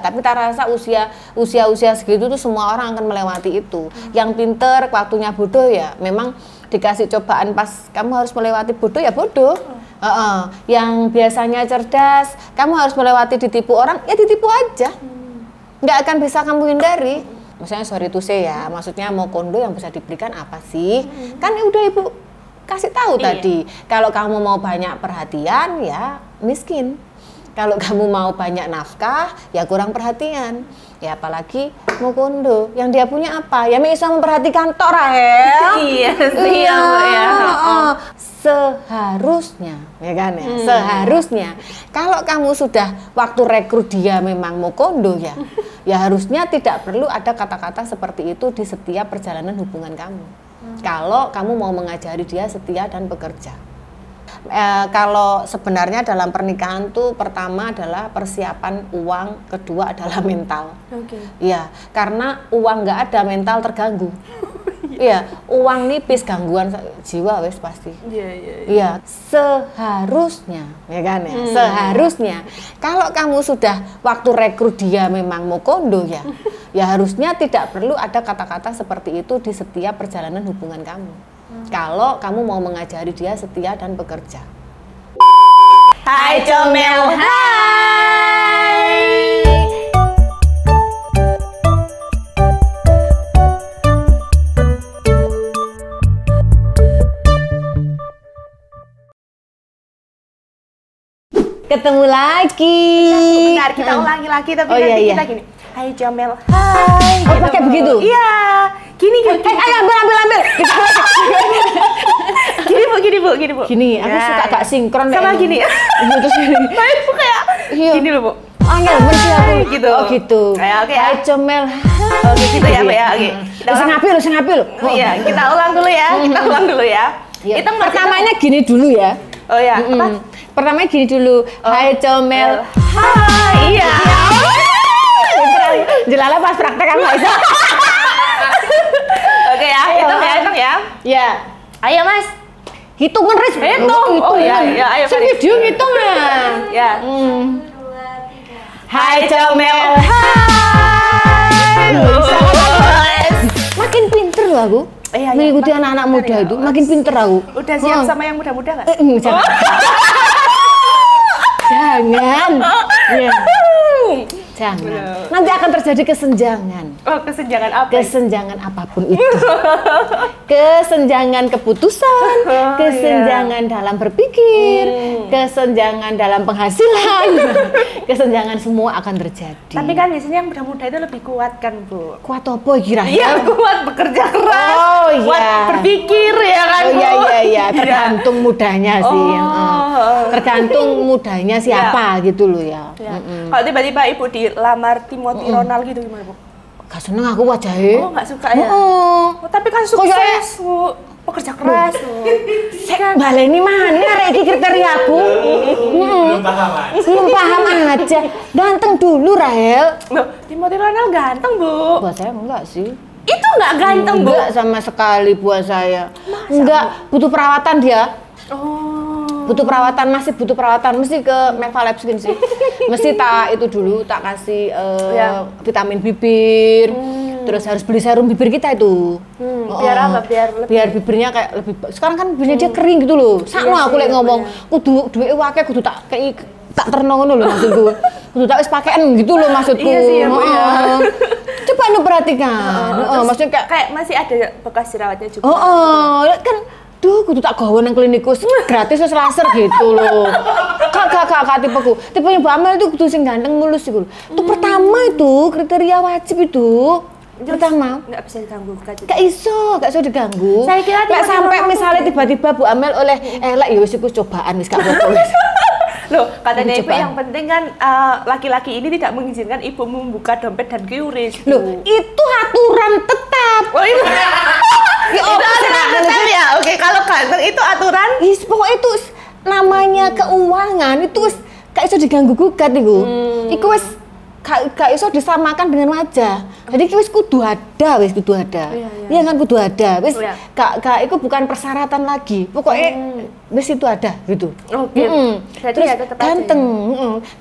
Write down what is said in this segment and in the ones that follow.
Tapi tak rasa usia segitu tuh semua orang akan melewati itu. Yang pinter, waktunya bodoh ya memang dikasih cobaan pas kamu harus melewati bodoh ya bodoh. Yang biasanya cerdas, kamu harus melewati ditipu orang, ya ditipu aja. Nggak akan bisa kamu hindari. Misalnya sorry to say ya, maksudnya mau kondo yang bisa diberikan apa sih? Kan udah ibu kasih tahu tadi. Kalau kamu mau banyak perhatian ya miskin. Kalau kamu mau banyak nafkah, ya kurang perhatian. Ya apalagi mau kondo, yang dia punya apa? Ya bisa memperhatikan tok Rahel. Iya sih ya, Bu ya. Seharusnya, ya kan ya. Seharusnya kalau kamu sudah waktu rekrut dia memang mau kondo ya, ya harusnya tidak perlu ada kata-kata seperti itu di setiap perjalanan hubungan kamu. Kalau kamu mau mengajari dia setia dan bekerja. Kalau sebenarnya dalam pernikahan tuh pertama adalah persiapan uang, kedua adalah mental. Iya, karena uang nggak ada mental terganggu. Iya, uang nipis gangguan jiwa wes pasti. Iya, seharusnya, ya kan ya. Seharusnya kalau kamu sudah waktu rekrut dia memang mau kondo ya, ya harusnya tidak perlu ada kata-kata seperti itu di setiap perjalanan hubungan kamu. Kalau kamu mau mengajari dia setia dan bekerja. Hai Comel, hai. Ketemu lagi. Bentar, kita ulangi lagi tapi Oh, nanti iya, kita iya. gini. Hai Comel, hai. Oh, pakai begitu? Iya. Gini. Ayo ambil. Gini bu. Gini, aku suka gak sinkron sama gini. Terus gini. Baik bu kayak gini loh bu. Angel bersih aku. Gitu. Oh gitu. Oke ya. Hai Comel. Oke gitu ya, Mbak ya. Oke. Terus ngapil. Iya, kita ulang dulu ya. Itu pertamanya gini dulu ya. Oh ya, apa? Pertamanya gini dulu. Hai Comel. Hai. Iya. Jelala pas praktek kan nggak bisa. Oke ya, hitung ya. Ya. Ayo Mas. Hitungan res. Hitung. Oh iya, ayo. Video ngitung ya. Hai Comel. Hai. Makin pinter loh aku. Mengikuti anak-anak muda itu, makin pinter aku. Udah siap sama yang muda-muda nggak? Jangan. Jangan. Ya. Jangan. Nanti akan terjadi kesenjangan. Oh, kesenjangan apa? Kesenjangan apapun itu. Kesenjangan keputusan, kesenjangan dalam berpikir, kesenjangan dalam penghasilan, kesenjangan semua akan terjadi. Tapi kan biasanya yang muda-muda itu lebih kuat kan, Bu? Kuat apa kira-kira? Iya, kuat bekerja keras. Oh iya. Kuat berpikir ya kan, Bu? Oh iya. Tergantung mudanya sih. Tergantung mudanya siapa gitu loh ya. Kalau tiba-tiba Ibu dilamar Timothy Ronald gitu gimana, Bu? Gak seneng aku wajahnya. Oh, gak suka ya? Tapi kan sukses, Bu. Pekerja keras, Bu. Baleni mana rek iki kriteria aku? Belum paham aja. Ganteng dulu Rahel. Loh, Timothy Ronald ganteng, Bu. Buat saya enggak sih. Itu nggak ganteng, Bu? Enggak sama sekali buat saya. Masa, enggak, butuh perawatan dia. Butuh perawatan, masih butuh perawatan, mesti ke Meva Lab Skin sih. Mesti itu dulu tak kasih vitamin bibir. Terus harus beli serum bibir kita itu. Biar apa? Biar bibirnya kayak lebih. Sekarang kan bibirnya dia kering gitu loh. Sama aku ngomong, kudu duwe wake kudu tak terno ngono lho maksudku. Kudu tak wis pakean gitu loh maksudku. Iya sih ya, Bu ya. Coba lu perhatikan. Maksudnya kayak masih ada bekas jerawatnya juga. Kan kudu tak gawe nang klinikus gratis wis laser gitu loh. Kak tipeku. Tipenya Mbak Amel itu kudu sing ganteng mulus iku. Itu pertama itu kriteria wajib itu. Pertama nggak bisa diganggu kan? Gak iso diganggu. Saya kira sampai misalnya tiba-tiba Bu Amel oleh lek ya wis iku cobaan wis gak apa-apa wis. Loh, katanya Ibu yang penting kan laki-laki ini tidak mengizinkan Ibu membuka dompet dan QRIS. Loh, itu aturan tetap. Oh itu. Itu aturan tetap ya. Oke, kalau ganteng itu aturan. Pokoknya itu namanya keuangan itu wis gak iso diganggu gugat iku. Iku wis gak iso disamakan dengan wajah. Jadi wis kudu ada. Iya kan kudu ada. Wis gak iku bukan persyaratan lagi. Pokoknya wis itu ada gitu. Oke. Berarti Terus ya tetap ganteng.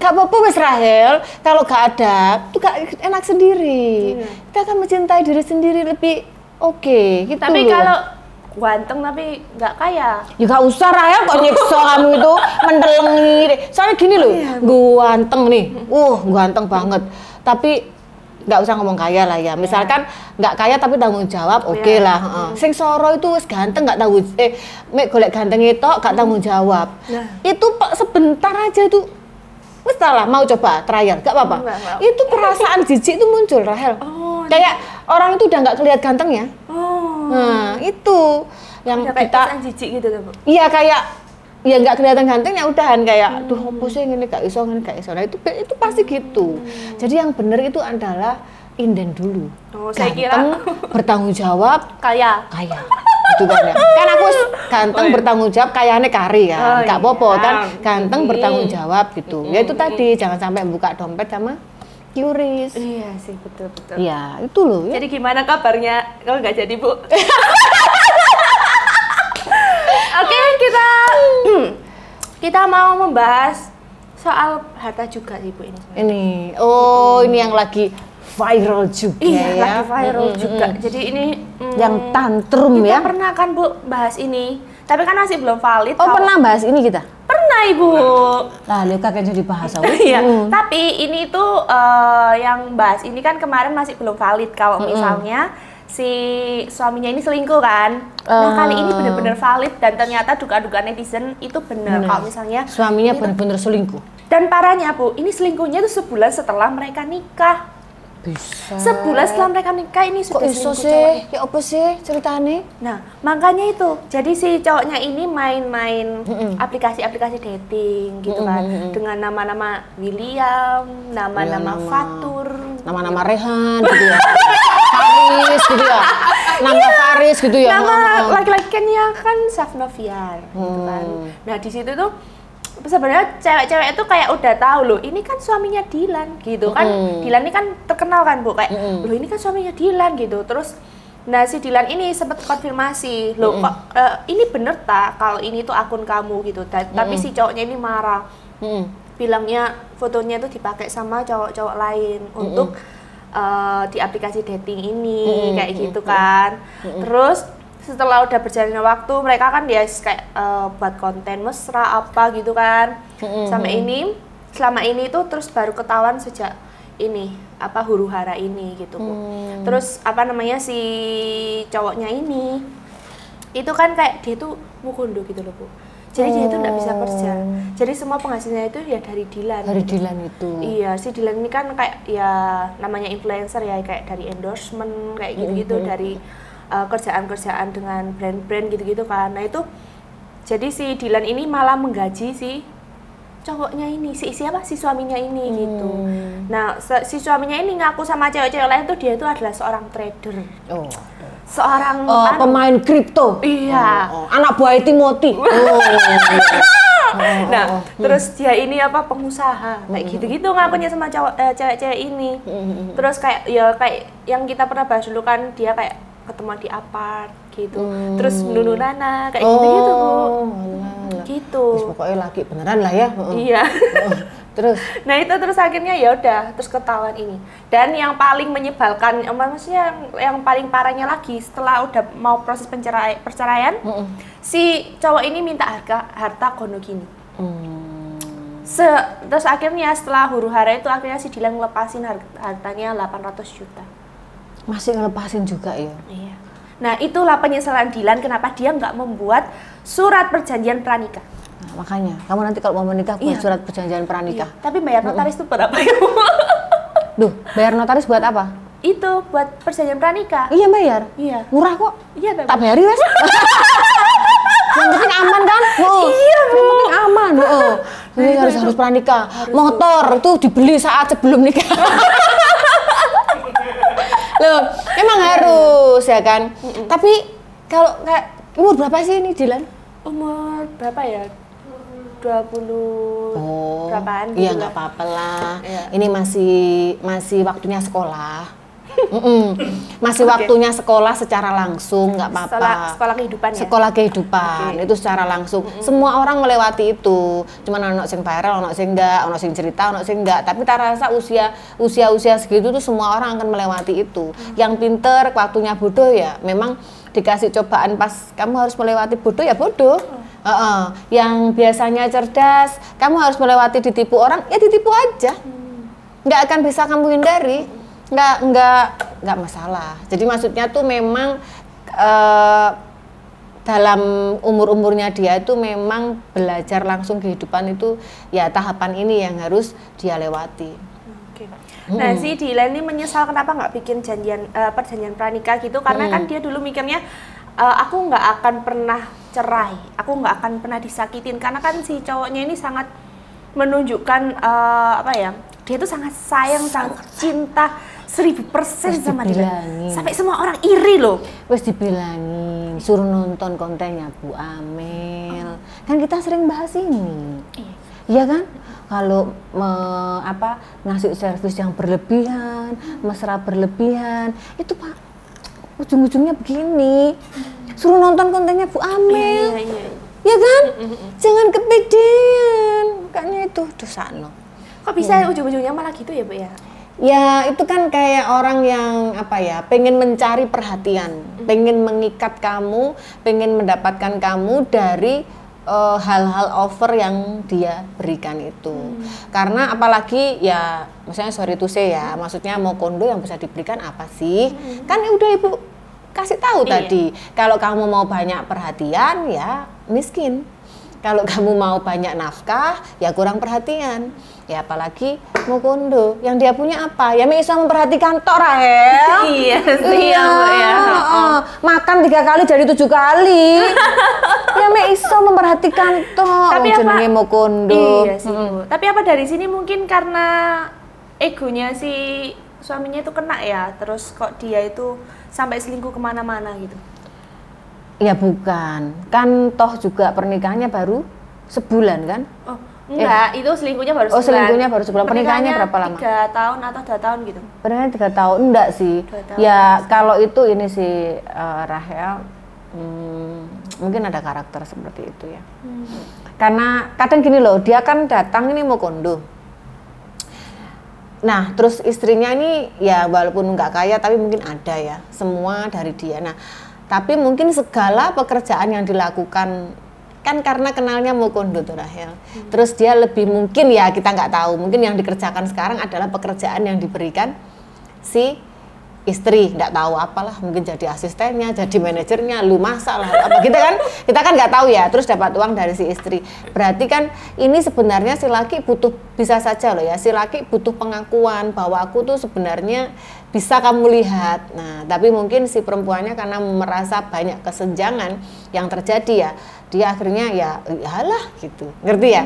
Gak apa-apa wis Rahel, kalau gak ada itu gak enak sendiri. Kita akan mencintai diri sendiri lebih oke gitu. Tapi loh. kalau ganteng tapi nggak kaya. Ya gak usah Rahel kok nyiksa kamu itu mendelengi. Soalnya gini loh, ganteng nih. Ganteng banget. Tapi nggak usah ngomong kaya lah ya. Misalkan nggak kaya tapi tanggung jawab, oke lah. Sing soro itu wis ganteng nggak tahu mek golek ganteng itu gak tanggung jawab. Itu sebentar aja itu wis lah mau coba trial, gak apa-apa. Itu perasaan jijik itu muncul Rahel. Kayak orang itu udah nggak kelihatan gantengnya. Nah, itu yang kayak kita jijik gitu tuh, Bu. Iya kayak ya nggak kelihatan gantengnya udahan kayak duh opo sih ngene gak iso. Nah, itu pasti gitu. Jadi yang benar itu adalah inden dulu. Saya kira bertanggung jawab, kaya. Gitu kan ya. Kan aku ganteng bertanggung jawab, kayane kari kan. Gak apa-apa kan ganteng bertanggung jawab gitu. Ya itu tadi jangan sampai buka dompet sama QRIS. Iya sih, betul. Iya, itu loh ya. Jadi gimana kabarnya kalau nggak jadi, Bu? Oke, kita mau membahas soal harta juga sih, Bu, ini. Ini yang lagi viral juga lagi viral juga. Jadi ini yang tantrum kita ya. Kita pernah kan, Bu, bahas ini. Tapi kan masih belum valid. Pernah bahas ini kita? Pernah, Ibu. Lah, lihat kakek jadi bahas Iya. Tapi ini tuh yang bahas ini kan kemarin masih belum valid kalau misalnya si suaminya ini selingkuh kan. Nah, kali ini benar-benar valid dan ternyata duga-duga netizen itu benar kalau misalnya suaminya benar-benar selingkuh. Dan parahnya, Bu, ini selingkuhnya tuh sebulan setelah mereka nikah. Bisa. Sebulan setelah mereka nikah ini sudah selingkuh sih? Ya apa sih ceritanya? Nah, makanya itu. Jadi si cowoknya ini main-main aplikasi-aplikasi dating gitu kan. Dengan nama-nama William, nama-nama Fatur, nama-nama Rehan gitu ya. Faris gitu ya. Nama Faris gitu ya. Nama laki-laki kan Safnoviar gitu kan. Nah, di situ tuh sebenarnya cewek-cewek itu kayak udah tahu loh, ini kan suaminya Dilan gitu kan. Dilan ini kan terkenal kan, Bu, kayak loh ini kan suaminya Dilan gitu. Terus nah si Dilan ini sempat konfirmasi, loh kok ini bener tak kalau ini tuh akun kamu gitu. Tapi si cowoknya ini marah. Bilangnya fotonya tuh dipakai sama cowok-cowok lain untuk di aplikasi dating ini kayak gitu kan. Terus setelah udah berjalannya waktu, mereka kan dia kayak buat konten mesra apa gitu kan. Selama ini tuh terus baru ketahuan sejak ini apa huru-hara ini gitu, Bu. Terus apa namanya si cowoknya ini itu kan kayak dia tuh mukondo gitu loh, Bu. Jadi dia tuh nggak bisa kerja. Jadi semua penghasilannya itu ya dari Dilan. Dari Dilan itu. Iya, si Dilan ini kan kayak ya namanya influencer ya, kayak dari endorsement kayak gitu-gitu, dari kerjaan-kerjaan dengan brand-brand gitu-gitu kan. Nah itu jadi si Dilan ini malah menggaji si cowoknya ini, si suaminya ini gitu. Nah si suaminya ini ngaku sama cewek-cewek lain tuh dia itu adalah seorang trader. Seorang pemain kripto. Iya. Anak buah Timothy. Nah, terus dia ini apa pengusaha kayak gitu-gitu ngakunya sama cewek-cewek ini. Terus kayak yang kita pernah bahas dulu kan, dia kayak ketemu di apart gitu. Terus nunu nana kayak gitu-gitu, Bu. Gitu. Terus pokoknya laki beneran lah ya. Iya. Terus nah itu terus akhirnya ya udah terus ketahuan ini. Dan yang paling menyebalkan, maksudnya yang paling parahnya lagi setelah udah mau proses perceraian, si cowok ini minta harta kono gini. Terus akhirnya setelah huru-hara itu akhirnya si Dilan ngelepasin hartanya 800 juta. Masih ngelepasin juga ya? Iya. Nah itulah penyesalan Dilan kenapa dia nggak membuat surat perjanjian pranikah. Nah, makanya kamu nanti kalau mau menikah buat surat perjanjian pranikah. Iya. Tapi bayar notaris itu berapa ya? Duh, bayar notaris buat apa? Itu buat perjanjian pranikah. Iya bayar. Iya. Murah kok. Iya tapi. Tak bayari wes. Yang penting aman kan? Iya, Bu. Yang penting aman. Ini harus pranikah. Motor tuh dibeli saat sebelum nikah. Loh, emang harus ya kan? Tapi kalau kayak umur berapa sih ini Dilan? Umur berapa ya? berapaan gitu. Iya nggak apa-apa lah. Iya. Ini masih waktunya sekolah. Masih waktunya sekolah secara langsung, nggak apa-apa. Sekolah kehidupan ya? Sekolah kehidupan, itu secara langsung. Semua orang melewati itu. Cuman ono sing viral, ono sing enggak, ono sing cerita, ono sing enggak. Tapi tak rasa usia segitu tuh semua orang akan melewati itu. Yang pinter, waktunya bodoh ya memang dikasih cobaan pas kamu harus melewati bodoh ya bodoh. Yang biasanya cerdas, kamu harus melewati ditipu orang, ya ditipu aja. Nggak akan bisa kamu hindari. Nggak masalah. Jadi maksudnya tuh memang dalam umurnya dia itu memang belajar langsung kehidupan itu ya tahapan ini yang harus dia lewati. Oke. Nah si Dilan ini menyesal kenapa nggak bikin perjanjian pranikah gitu karena kan dia dulu mikirnya aku nggak akan pernah cerai, aku nggak akan pernah disakitin karena kan si cowoknya ini sangat menunjukkan dia tuh sangat sayang, sangat cinta 1000% sama dia. Sampai semua orang iri loh. Wes dibilangin, suruh nonton kontennya Bu Amel. Kan kita sering bahas ini. Iya kan? Kalau ngasih servis yang berlebihan, mesra berlebihan, itu Pak ujung-ujungnya begini. Suruh nonton kontennya Bu Amel. Ya kan? Jangan kepedean. Makanya itu dosa no. Kok bisa ujung-ujungnya malah gitu ya, Bu ya? Ya itu kan kayak orang yang pengen mencari perhatian, pengen mengikat kamu, pengen mendapatkan kamu dari hal-hal over yang dia berikan itu. Karena apalagi ya, misalnya sorry to say ya, maksudnya mau kondo yang bisa diberikan apa sih? Kan udah Ibu kasih tahu tadi, kalau kamu mau banyak perhatian ya miskin. Kalau kamu mau banyak nafkah, ya kurang perhatian. Ya apalagi mau kondo, yang dia punya apa? Ya bisa memperhatikan tok Rahel. Iya sih ya, Bu ya. Makan 3 kali jadi 7 kali. Ya bisa memperhatikan tok. Tapi jenenge mau kondo. Iya sih, Bu. Tapi apa dari sini mungkin karena egonya si suaminya itu kena ya, terus kok dia itu sampai selingkuh kemana-mana gitu. Ya bukan, kan toh juga pernikahannya baru sebulan kan? Oh enggak, itu selingkuhnya baru sebulan. Oh selingkuhnya baru sebulan, pernikahannya berapa lama? 3 tahun atau 2 tahun gitu. Pernikahannya 3 tahun, enggak sih. 2 tahun. Ya kalau itu ini sih Rahel, mungkin ada karakter seperti itu ya. Karena kadang gini loh, dia kan datang ini mau kondo. Nah terus istrinya ini ya walaupun nggak kaya tapi mungkin ada ya, semua dari dia. Nah tapi mungkin segala pekerjaan yang dilakukan kan karena kenalnya mau kondo tuh Rahel. Terus dia lebih mungkin ya kita nggak tahu, mungkin yang dikerjakan sekarang adalah pekerjaan yang diberikan si istri, nggak tahu apalah, mungkin jadi asistennya, jadi manajernya, lu masak lah apa kita kan nggak tahu ya. Terus dapat uang dari si istri, berarti kan ini sebenarnya si laki butuh, bisa saja loh ya, si laki butuh pengakuan bahwa aku tuh sebenarnya bisa kamu lihat. Nah tapi mungkin si perempuannya karena merasa banyak kesenjangan yang terjadi ya, dia akhirnya ya halah gitu, ngerti ya?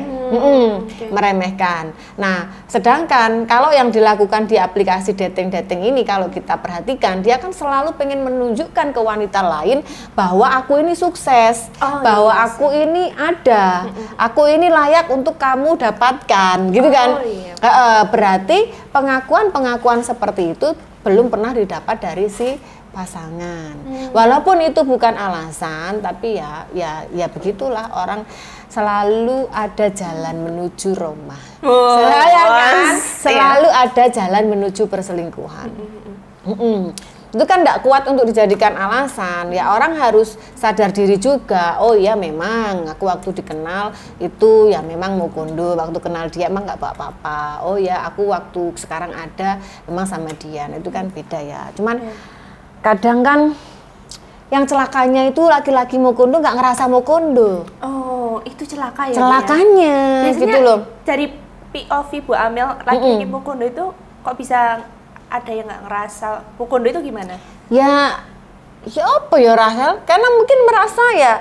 Meremehkan. Nah sedangkan kalau yang dilakukan di aplikasi dating ini, kalau kita perhatikan, dia kan selalu pengen menunjukkan ke wanita lain bahwa aku ini sukses, bahwa aku ini ada, aku ini layak untuk kamu dapatkan, gitu kan? Berarti pengakuan seperti itu belum pernah didapat dari si pasangan. Walaupun itu bukan alasan, tapi ya begitulah, orang selalu ada jalan menuju Roma. Selalu ada jalan menuju perselingkuhan. Itu kan tidak kuat untuk dijadikan alasan. Ya orang harus sadar diri juga. Oh iya memang aku waktu dikenal itu ya memang mau kondo, waktu kenal dia emang nggak bawa apa-apa. Oh ya aku waktu sekarang ada memang sama dia. Nah, itu kan beda ya. Cuman kadang kan yang celakanya itu laki-laki mau kondo nggak ngerasa mau kondo. Oh itu celaka ya? Celakanya ya? gitu loh. Dari POV Bu Amel, laki-laki mau kondo itu kok bisa ada yang nggak ngerasa mau kondo itu gimana? Ya apa ya Rahel? Karena mungkin merasa ya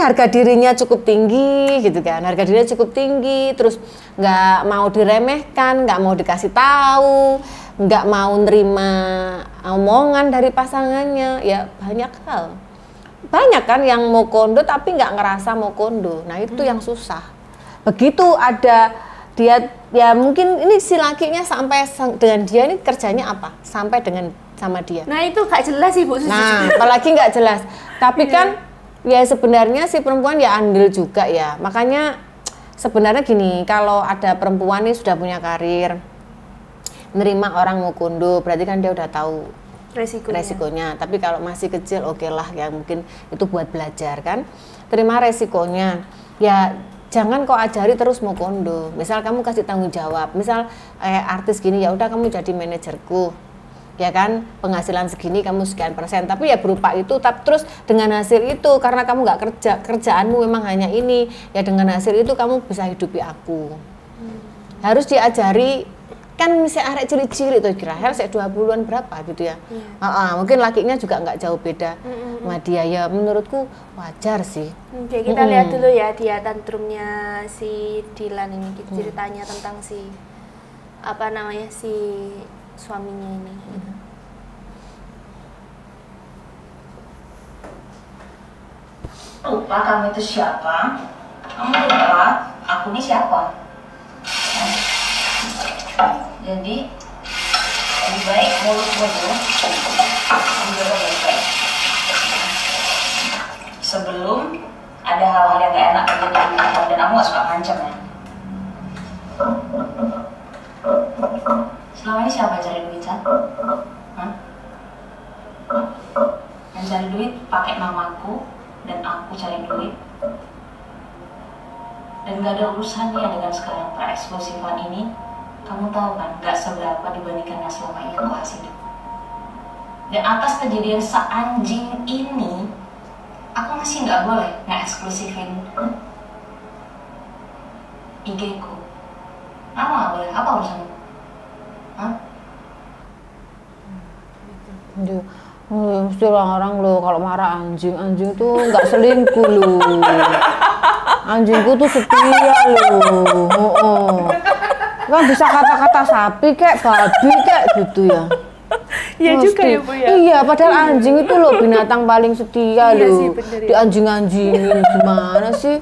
harga dirinya cukup tinggi gitu kan, harga dirinya cukup tinggi, terus nggak mau diremehkan, nggak mau dikasih tahu, nggak mau nerima omongan dari pasangannya, ya banyak hal. banyak kan yang mau kondo tapi nggak ngerasa mau kondo. Nah itu yang susah. Begitu ada dia, ya mungkin ini si lakinya sampai dengan dia ini kerjanya apa? Sampai dengan sama dia. Nah itu gak jelas Ibu. Nah apalagi nggak jelas. Tapi kan ya sebenarnya si perempuan ya andil juga ya. Makanya sebenarnya gini, kalau ada perempuan ini sudah punya karir, nerima orang mau kondo, berarti kan dia udah tahu resikonya. Tapi kalau masih kecil, oke lah ya, mungkin itu buat belajar kan. Terima resikonya. Ya jangan kau ajari terus mau kondo. Misal kamu kasih tanggung jawab. Misal artis gini, ya udah kamu jadi manajerku. Ya kan, penghasilan segini kamu sekian persen. Tapi ya berupa itu, terus dengan hasil itu, karena kamu nggak kerja, kerjaanmu memang hanya ini. Ya dengan hasil itu kamu bisa hidupi aku. Harus diajari. Kan misalnya arek cilik-cilik tuh kira-kira 20-an berapa gitu ya. Mungkin lakinya juga nggak jauh beda sama dia, ya menurutku wajar sih. Oke, kita lihat dulu ya dia tantrumnya si Dilan ini, ceritanya tentang si apa namanya si suaminya ini. Lupa kamu itu siapa? Kamu lupa aku ini siapa? Jadi lebih baik mulutmu dulu menjaga baik-baik sebelum ada hal-hal yang gak enak terjadi di rumah. Dan aku gak suka ngancam ya. Selama ini siapa yang cari duit, Chan? Yang cari duit pakai namaku dan aku cari duit, dan gak ada urusannya dengan sekarang pereksklusifan ini. Kamu tahu kan, gak seberapa dibandingkan yang selama ini aku hasilin. Dan atas kejadian seanjing ini, aku masih gak boleh nge-eksklusifin IG-ku. Aku gak boleh, apa urusanmu? Mesti orang-orang lo kalau marah anjing tuh nggak selingkuh lo. Anjingku tuh setia lo. Kan bisa kata-kata sapi kayak babi kayak gitu ya. Iya juga ya Bu ya. Iya, padahal anjing itu loh binatang paling setia loh. Di anjing-anjingin gimana sih?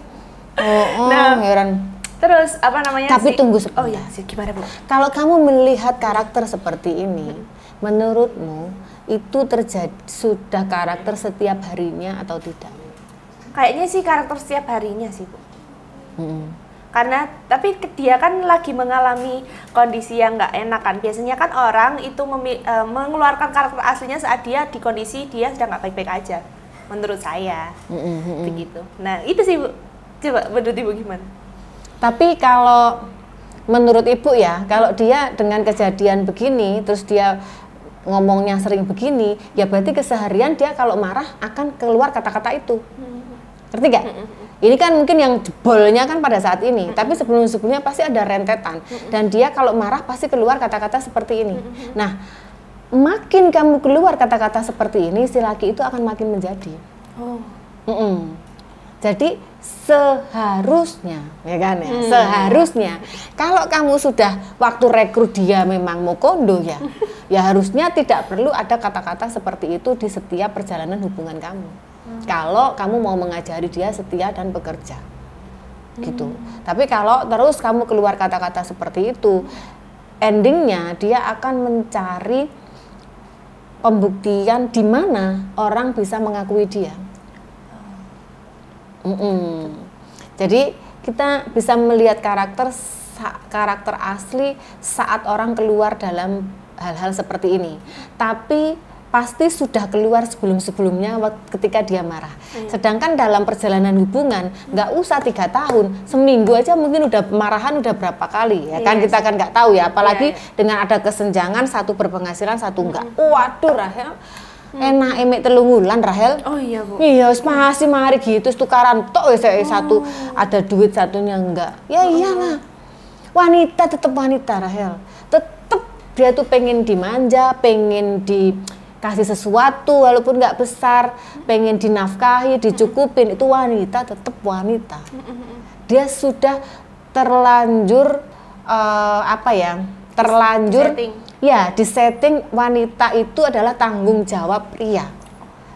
Nah, heran. Terus apa namanya? Tapi tunggu sebentar. Oh iya, gimana Bu? Kalau kamu melihat karakter seperti ini, menurutmu itu terjadi sudah karakter setiap harinya atau tidak? Kayaknya sih karakter setiap harinya sih Bu. Karena tapi dia kan lagi mengalami kondisi yang nggak enak kan. Biasanya kan orang itu mengeluarkan karakter aslinya saat dia di kondisi dia sedang nggak baik-baik aja. Menurut saya begitu. Nah itu sih Bu. Coba menurut Ibu gimana? Tapi kalau menurut Ibu ya, kalau dia dengan kejadian begini, terus dia ngomongnya sering begini, ya berarti keseharian dia kalau marah akan keluar kata-kata itu. Ngerti gak? Ini kan mungkin yang jebolnya kan pada saat ini, tapi sebelum-sebelumnya pasti ada rentetan. Dan dia kalau marah pasti keluar kata-kata seperti ini. Nah, makin kamu keluar kata-kata seperti ini, si laki itu akan makin menjadi. Jadi seharusnya, ya kan ya, seharusnya kalau kamu sudah waktu rekrut dia memang mau kondo ya, ya harusnya tidak perlu ada kata-kata seperti itu di setiap perjalanan hubungan kamu. Kalau kamu mau mengajari dia setia dan bekerja, gitu. Tapi kalau terus kamu keluar kata-kata seperti itu, endingnya dia akan mencari pembuktian di mana orang bisa mengakui dia. Jadi kita bisa melihat karakter asli saat orang keluar dalam hal-hal seperti ini. Tapi pasti sudah keluar sebelum-sebelumnya ketika dia marah. Sedangkan dalam perjalanan hubungan nggak usah 3 tahun, seminggu aja mungkin udah marahan udah berapa kali ya kan, kita kan nggak tahu ya, apalagi dengan ada kesenjangan, satu berpenghasilan satu enggak. Waduh Rahel, enak emek 3 wulan Rahel. Oh iya Bu. Iya, masih mari gitu tukaran tok wis satu ada duit satunya enggak. Ya iyalah. Wanita tetap wanita Rahel. Tetap dia tuh pengen dimanja, pengen dikasih sesuatu walaupun nggak besar, pengen dinafkahi, dicukupin, itu wanita tetap wanita. Dia sudah terlanjur terlanjur ya disetting wanita itu adalah tanggung jawab pria.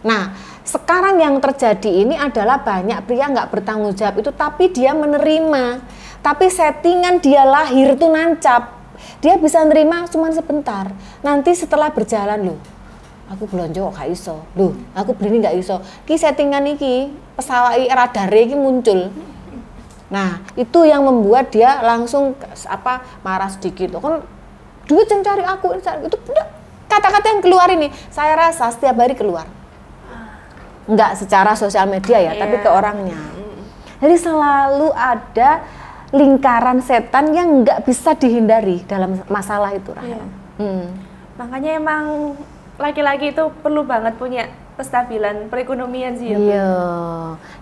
Nah, sekarang yang terjadi ini adalah banyak pria nggak bertanggung jawab itu, tapi dia menerima. Tapi settingan dia lahir tuh nancap. Dia bisa nerima cuma sebentar. Nanti setelah berjalan loh, aku belanja kok gak iso. Loh, aku beli nggak iso. Ki settingan iki, pesawat radar iki muncul. Nah, itu yang membuat dia langsung marah sedikit. Kan duit yang cari aku itu kata-kata yang keluar ini, saya rasa setiap hari keluar. Enggak secara sosial media ya, tapi ke orangnya. Jadi selalu ada lingkaran setan yang nggak bisa dihindari dalam masalah itu, Rahel. Makanya emang laki-laki itu perlu banget punya kestabilan perekonomian sih ya. Iya,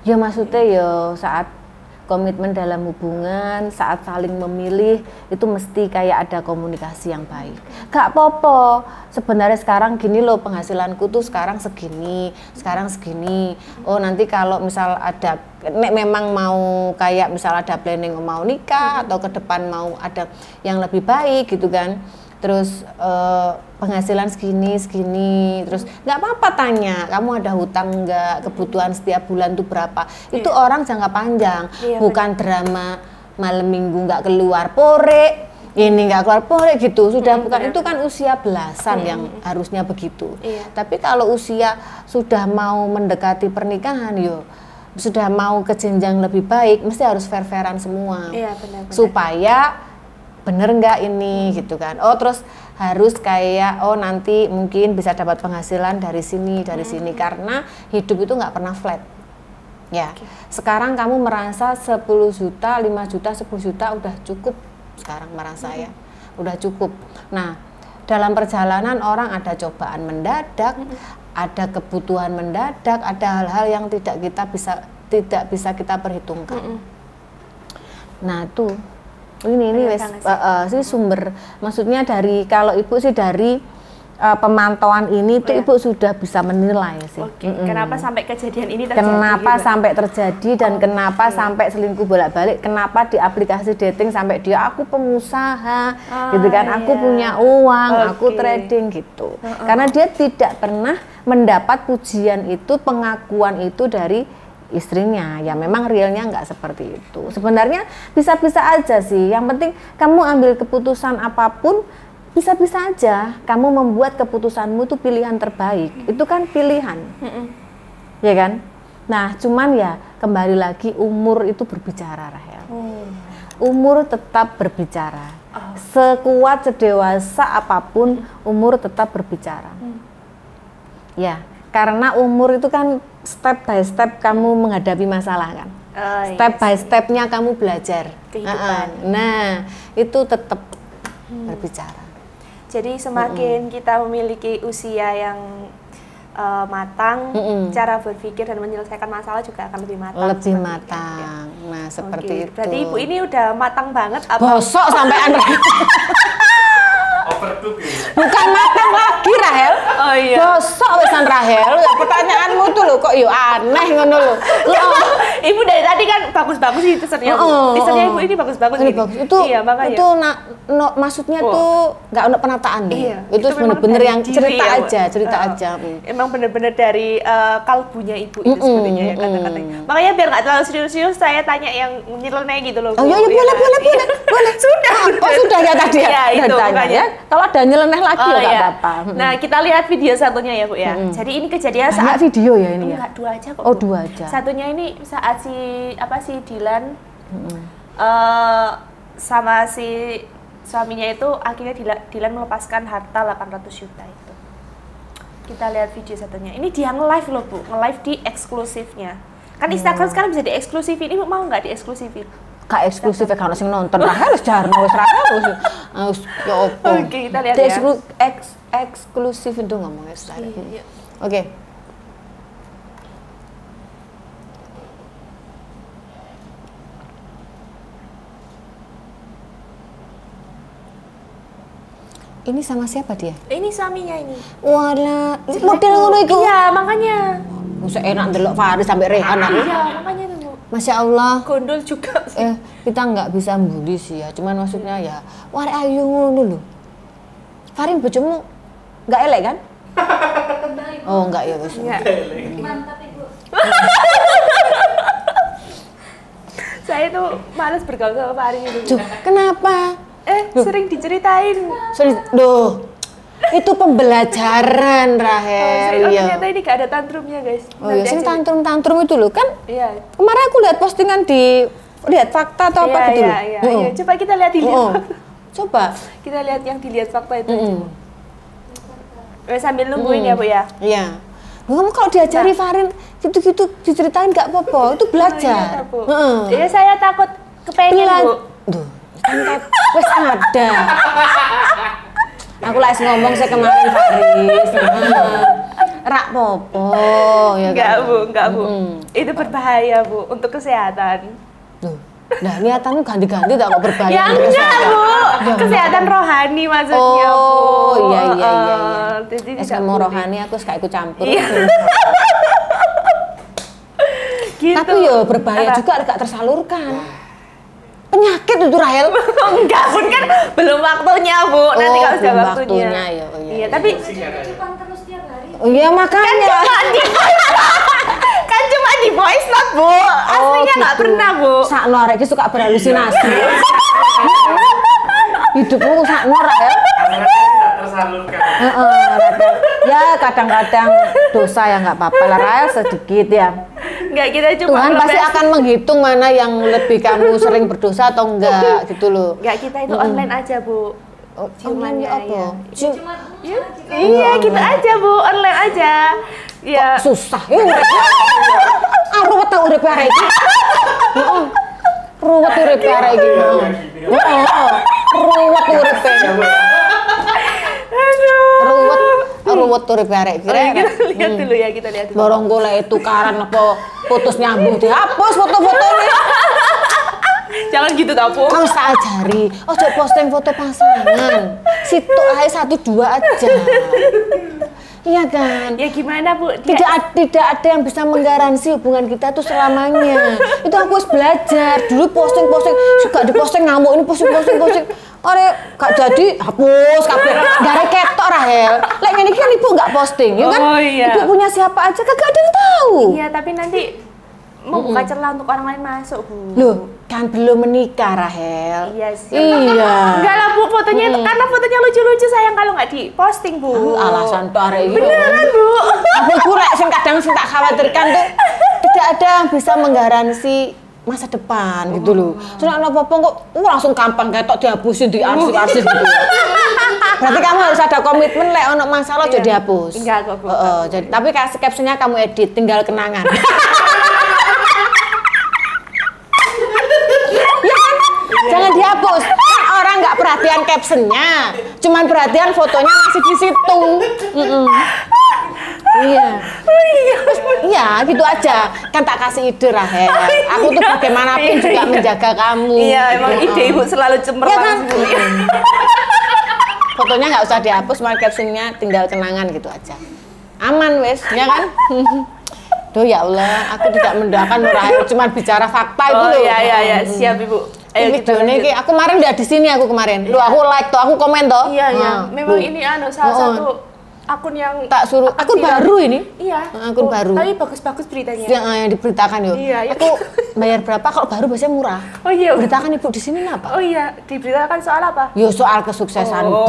ya maksudnya ya saat komitmen dalam hubungan, saat saling memilih itu mesti kayak ada komunikasi yang baik. Gak apa-apa, sebenarnya sekarang gini loh penghasilanku tuh sekarang segini. Oh nanti kalau misal ada, memang mau kayak misal ada planning mau nikah atau ke depan mau ada yang lebih baik gitu kan. Terus penghasilan segini, terus nggak apa-apa tanya, kamu ada hutang nggak, kebutuhan setiap bulan tuh berapa, itu orang jangka panjang, bukan drama malam minggu nggak keluar pore, ini nggak keluar pore gitu, sudah bukan, itu kan usia belasan yang harusnya begitu. Tapi kalau usia sudah mau mendekati pernikahan, sudah mau ke jenjang lebih baik, mesti harus fair-fairan semua, benar. supaya bener nggak ini gitu kan. Oh terus harus kayak nanti mungkin bisa dapat penghasilan dari sini karena hidup itu nggak pernah flat ya. Sekarang kamu merasa 10 juta 5 juta 10 juta udah cukup, sekarang merasa ya udah cukup. Nah dalam perjalanan orang ada cobaan mendadak, ada kebutuhan mendadak, ada hal-hal yang tidak bisa kita perhitungkan. Nah tuh ini sumber, maksudnya dari, kalau ibu sih dari pemantauan ini tuh ibu sudah bisa menilai sih. Kenapa sampai kejadian ini terjadi? Kenapa sampai terjadi dan kenapa sampai selingkuh bolak-balik? Kenapa di aplikasi dating sampai dia aku pengusaha, gitu kan? Aku punya uang, aku trading gitu. Karena dia tidak pernah mendapat pujian itu, pengakuan itu dari istrinya. Ya memang realnya nggak seperti itu. Sebenarnya bisa-bisa aja sih. Yang penting kamu ambil keputusan apapun, bisa-bisa aja kamu membuat keputusanmu itu pilihan terbaik. Itu kan pilihan, ya kan? Nah, cuman ya kembali lagi umur itu berbicara, Rahel. Umur tetap berbicara. Sekuat sedewasa apapun, umur tetap berbicara. Ya, karena umur itu kan step by step kamu menghadapi masalah kan. Step by stepnya kamu belajar kehidupan. Nah, itu tetap berbicara. Jadi semakin kita memiliki usia yang matang, cara berpikir dan menyelesaikan masalah juga akan lebih matang. Lebih matang. Ya. Nah, seperti itu. Berarti ibu ini udah matang banget. Bosok sampai Overcook ya? Bukan matang lagi, Rahel. Oh iya. Bosok wesan Rahel. Ya, pertanyaanmu tuh loh kok aneh ngono loh. Ibu dari tadi kan bagus-bagus sih teasernya. Teasernya ibu ini bagus-bagus ini bagus. Itu iya, makanya. Itu maksudnya tuh nggak ada penataan deh. Iya, itu bener-bener yang cerita aja. Emang bener-bener dari kalbunya ibu itu sebenarnya ya kata-katanya. Makanya biar nggak terlalu serius, saya tanya yang nyeleneh gitu loh. Oh iya, boleh. Sudah ya tadi ya. Itu makanya. Kalau ada nyeleneh lagi ya nggak apa-apa. Nah, kita lihat video satunya ya, Bu ya. Jadi ini kejadian saat video ya ini ya. Enggak, 2 aja kok. Oh, 2 aja. Satunya ini saat si Dilan sama si suaminya itu akhirnya Dilan melepaskan harta 800 juta itu. Kita lihat video satunya. Ini dia nge-live loh, Bu. Nge-live di eksklusifnya. Kan Instagram sekarang bisa dieksklusifin. Ini mau nggak dieksklusifin? Kak eksklusif ya, kalau sing nonton Rahel wis jarno wis Rahel wis ya opo. Oke, kita lihat ya. Eksklusif itu ngomongnya sekarang. Oke. Ini sama siapa dia? Ini suaminya ini. Walah, model ngono iku. Iya, makanya. Usah enak ndelok Faris sampai Rehan aku. Iya, makanya tuh. Masya Allah. Gondol juga sih. Kita nggak bisa bully sih ya, cuman maksudnya ya, wah ayu ngono lho. Farin bojomu nggak elek kan? Kembali Oh enggak ya wis. Enggak. Mantap Ibu. Saya tuh males bergaul sama Pak Ari itu. Duh, kenapa? Sering diceritain. Duh, itu pembelajaran Rahel. Oh, Iya. ternyata ini gak ada tantrumnya guys. Oh iya, sing tantrum itu loh kan. Iya. Kemarin aku lihat postingan lihat fakta atau apa gitu. Iya. Coba kita lihat Coba. Kita lihat yang dilihat fakta itu. Sambil nungguin ya Bu ya. Iya. Kamu kalau diajari Farin gitu-gitu diceritain nggak apa-apa, itu belajar. Iya, saya takut kepengen Bu. Duh, kan wes ada. Aku lagi ngomong saya kemarin Faris. Rak popo ya kan. Enggak Bu. Itu berbahaya Bu untuk kesehatan. Duh. Nah, niatanmu ganti-ganti tak kok berbahaya. Ya enggak Bu. Kesehatan rohani maksudnya Bu. Oh, iya. Jadi Mau rohani aku suka ikut campur. Iya. Gitu. Tapi ya berbahaya juga agak tersalurkan. Penyakit itu Rahel. Enggak pun kan belum waktunya Bu. Nanti kalau sudah belum waktunya. Ya, Iya, tapi Cupang terus tiap hari. oh iya makanya. Kan cuma di voice note Bu. Aslinya nggak pernah Bu. Sakno arek iki suka berhalusinasi. Hidupku sakno Rahel. Tidak tersalurkan. Ya kadang-kadang dosa ya nggak apa-apa lah Rahel, sedikit ya. Enggak, kita cuma Tuhan pasti akan menghitung mana yang lebih kamu sering berdosa atau enggak gitu loh. Enggak, kita itu online aja Bu. Oh, Ciumannya online apa? ya. Cuma Iya, kita aja Bu, online aja. Ya. Susah ya uripnya. Ruwet ta urip arek iki. Heeh. Ruwet urip arek iki. Heeh. Ruwet urip. Ruwet urip arek iki. Kita lihat dulu ya, kita lihat dulu. Borong golek tukaran apa putus nyambung dihapus foto-fotonya. Jangan gitu tau Bu. Kamu tak ajari, ojo posting foto pasangan. Situ aja 1-2 aja. Iya kan? Ya gimana Bu? Dia- Tidak ada yang bisa menggaransi hubungan kita tuh selamanya. Itu aku harus belajar. Dulu posting suka diposting ngamuk, ini posting. Ore gak jadi hapus kabeh. Gare ketok Rahel. Lek ngene iki kan ibu gak posting, ya kan? Oh, iya. Ibu punya siapa aja kagak ada yang tahu. Iya, tapi nanti membuka celah untuk orang lain masuk Bu. Loh, kan belum menikah Rahel. Iya sih. Iya. Enggak lah Bu, fotonya itu karena fotonya lucu-lucu sayang kalau nggak diposting Bu. Alasan tuh arek iki. Beneran Bu. Aku lek sing kadang sing tak khawatirkan tuh tidak ada yang bisa menggaransi masa depan gitu loh. Soalnya apa-apa kok langsung gampang ketok dihapusin di arsip gitu. Berarti kamu harus ada komitmen lek ono masalah aja dihapus. Enggak kok Bu. Jadi tapi kasih captionnya kamu edit tinggal kenangan. Ya kan? Jangan dihapus. Kan orang nggak perhatian captionnya, cuman perhatian fotonya masih di situ. Iya. Iya, gitu aja. Kan tak kasih ide Rahel. Aku tuh bagaimanapun juga menjaga kamu. Iya, emang ide Ibu selalu cemerlang. Ya kan? Bu. Fotonya nggak usah dihapus, cuma captionnya tinggal kenangan gitu aja. Aman wes, ya kan? Duh ya Allah, aku tidak mendoakan Rahel, cuma bicara fakta itu loh. Iya, siap Ibu. Ayo kita videonya lanjut. iki aku kemarin udah di sini aku kemarin. Loh, aku like tuh, aku komen toh. Iya. Memang Loh. ini salah satu akun yang Tak suruh akun baru ini. Iya. Akun baru. Tapi bagus-bagus beritanya. Yang diberitakan yo. Iya. Aku bayar berapa kalau baru biasanya murah. Oh iya. Beritakan Ibu di sini apa? Oh iya, diberitakan soal apa? Yo soal kesuksesan Bu.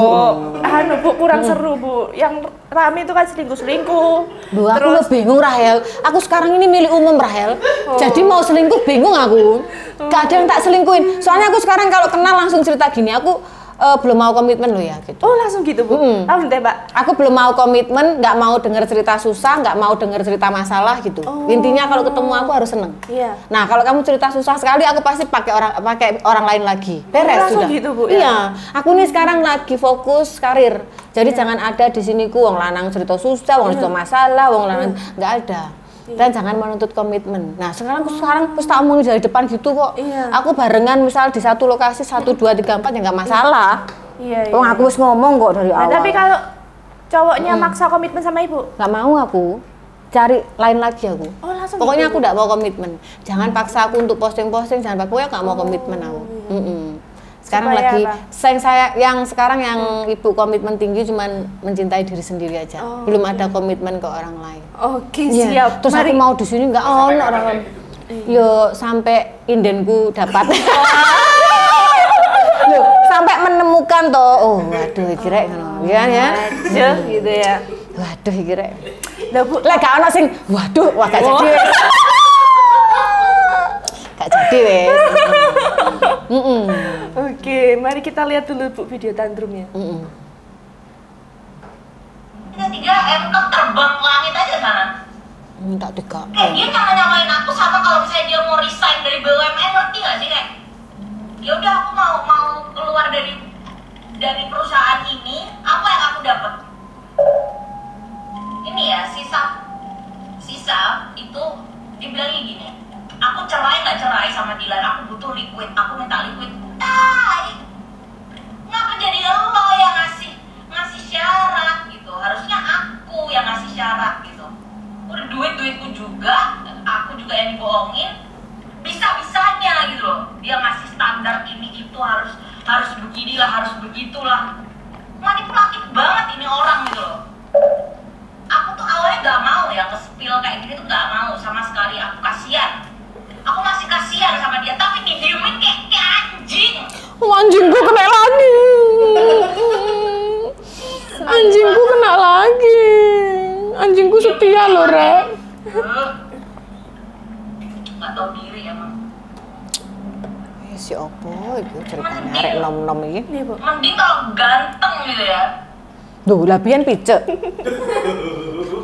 Bu kurang seru Bu. Yang rame itu kan selingkuh. Duh, aku lo bingung Rahel. Aku sekarang ini milik umum Rahel. Jadi mau selingkuh bingung aku. Gak ada yang tak selingkuhin. Soalnya aku sekarang kalau kenal langsung cerita gini. Aku belum mau komitmen lo ya gitu. Oh langsung gitu Bu. Langsung tembak. Aku belum mau komitmen, nggak mau dengar cerita susah, nggak mau dengar cerita masalah gitu. Intinya kalau ketemu aku harus seneng. Iya. Nah kalau kamu cerita susah sekali, aku pasti pakai orang lain lagi. Beres langsung sudah. gitu, Bu, ya? Iya. Aku nih sekarang lagi fokus karir. Jadi jangan ada di sini ku wong lanang cerita susah, wong cerita masalah, wong lanang nggak ada. Dan jangan menuntut komitmen. Nah sekarang terus tak omongin dari depan gitu kok. Iya. Aku barengan misal di satu lokasi 1, 2, 3, 4 ya nggak masalah. Iya. Wong aku harus ngomong kok dari Nah, awal. tapi kalau cowoknya maksa komitmen sama Ibu? Nggak mau aku, cari lain lagi aku. Oh langsung Pokoknya gitu, aku nggak mau komitmen. Jangan paksa aku untuk posting-posting, jangan paksa. Pokoknya nggak mau komitmen aku. Sekarang Supaya lagi apa? yang sekarang yang ibu komitmen tinggi cuman mencintai diri sendiri aja. Belum ada komitmen ke orang lain. Oke, Iya. siap. Terus aku mau di sini nggak ono orang. Yo sampai indenku dapat. Loh, sampai menemukan toh. Oh, waduh kira ngono. Iya ya. Aduh, gitu ya. Waduh kira. Lah Bu, Lek gak ono sing waduh wah gak jadi. Gak jadi wes. oke, mari kita lihat dulu Bu video tantrumnya. 3M kan terbang ke langit aja sana. Minta 3M. Kayak dia nyamain aku sama kalau misalnya dia mau resign dari BUMN, ngerti gak sih kayak ya udah aku mau keluar dari perusahaan ini, apa yang aku dapat? Ini ya sisa itu dibilangnya gini, aku cerai nggak cerai sama Dilan, aku butuh liquid, aku minta liquid. Kenapa jadi lo yang ngasih syarat gitu? Harusnya aku yang ngasih syarat gitu. Udah duitku juga, aku juga yang dibohongin. Bisa-bisanya gitu loh. Dia ngasih standar ini itu harus beginilah, harus begitulah. Manipulatif banget ini orang gitu loh. Aku tuh awalnya gak mau ya nge-spill kayak gini tuh gak mau sama sekali. Aku kasihan. Aku masih kasihan sama dia, tapi didiemin kayak anjing. Anjingku kena lagi. Anjingku kena lagi. Anjingku setia loh, Rek. Gak tau diri emang. Si opo itu ceritanya arek nom-nom iki. Nih Bu. Mending kalau ganteng gitu ya. Duh, lah pian picek.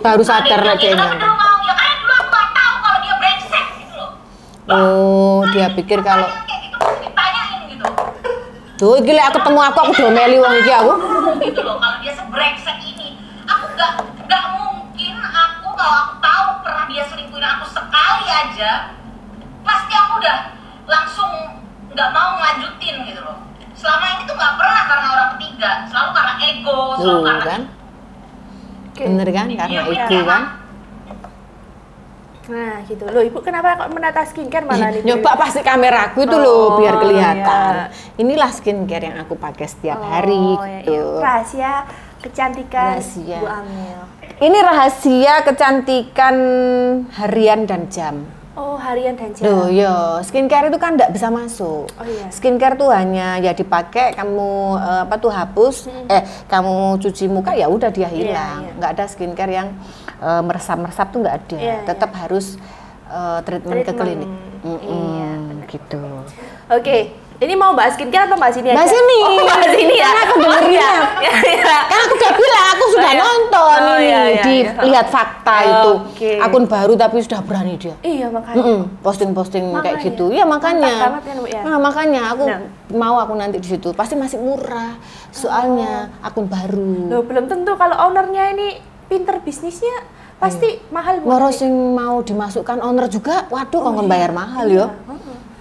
Baru sadar nek Tapi kayaknya. dulu mau ya karena dulu aku gak tahu kalau dia brengsek gitu loh. Oh, dia pikir kalau Kayak gitu terus ditanyain gitu. tuh iki lek ketemu aku domeli wong iki aku. Gitu loh, kalau dia sebrengsek ini, aku nggak mungkin kalau aku tahu pernah dia selingkuhin aku sekali aja, pasti aku udah langsung nggak mau ngelanjutin gitu loh. Selama ini tuh nggak pernah karena orang ketiga, selalu karena ego, selalu Tuh karena kan. Bener kan? Karena itu kan. Nah, gitu. Loh, Ibu kenapa kok menata skincare malah nih? Nyoba pasti kameraku itu loh biar kelihatan. Inilah skincare yang aku pakai setiap hari gitu. Rahasia kecantikan Rahasia. Bu Amel. Ini rahasia kecantikan harian dan jam. Oh, harian dan jam. Loh, yo, skincare itu kan nggak bisa masuk. Oh, iya. Skincare tuh hanya ya dipakai kamu hapus, kamu cuci muka ya udah dia hilang. iya. Nggak ada skincare yang meresap-meresap tuh nggak ada. Iya, Tetap harus treatment ke klinik. Iya, gitu. Oke, ini mau bahas skincare atau bahas ini aja? Bahas ini. Oh, bahas ini ya. Karena aku dengernya. Kan aku udah bilang aku sudah nonton lihat fakta itu. Oke. Akun baru tapi sudah berani dia. Iya, makanya. Posting-posting kayak Makanya. gitu. Ya makanya. Mantap banget kan, Bu, ya? Nah, makanya aku Nah. mau aku nanti di situ. Pasti masih murah. Soalnya akun baru. Loh, belum tentu kalau ownernya ini pinter bisnisnya pasti mahal Bu. Moro sing mau dimasukkan owner juga, waduh kok bayar mahal yo.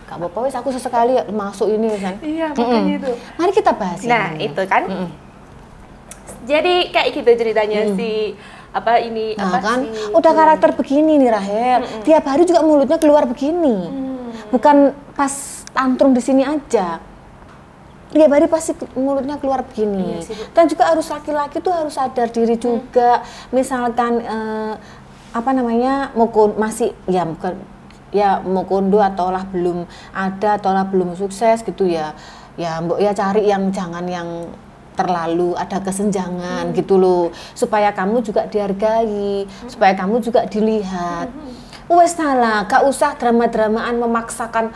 Gak apa-apa wis aku sesekali masuk ini kan. Iya, makanya itu. Mari kita bahas Nah, ini. itu kan. Jadi kayak gitu ceritanya si apa ini Nah apa kan, sih? udah karakter begini nih Rahel. Tiap hari juga mulutnya keluar begini. Bukan pas tantrum di sini aja. Tiap hari pasti mulutnya keluar begini. Iya sih, Bu. Dan juga harus laki-laki tuh harus sadar diri juga. Misalkan apa namanya masih ya bukan ya mau kondo ataulah belum ada ataulah belum sukses gitu ya. Ya mbok ya cari yang jangan yang terlalu ada kesenjangan gitu loh, supaya kamu juga dihargai, supaya kamu juga dilihat. Wes salah, gak usah drama-dramaan memaksakan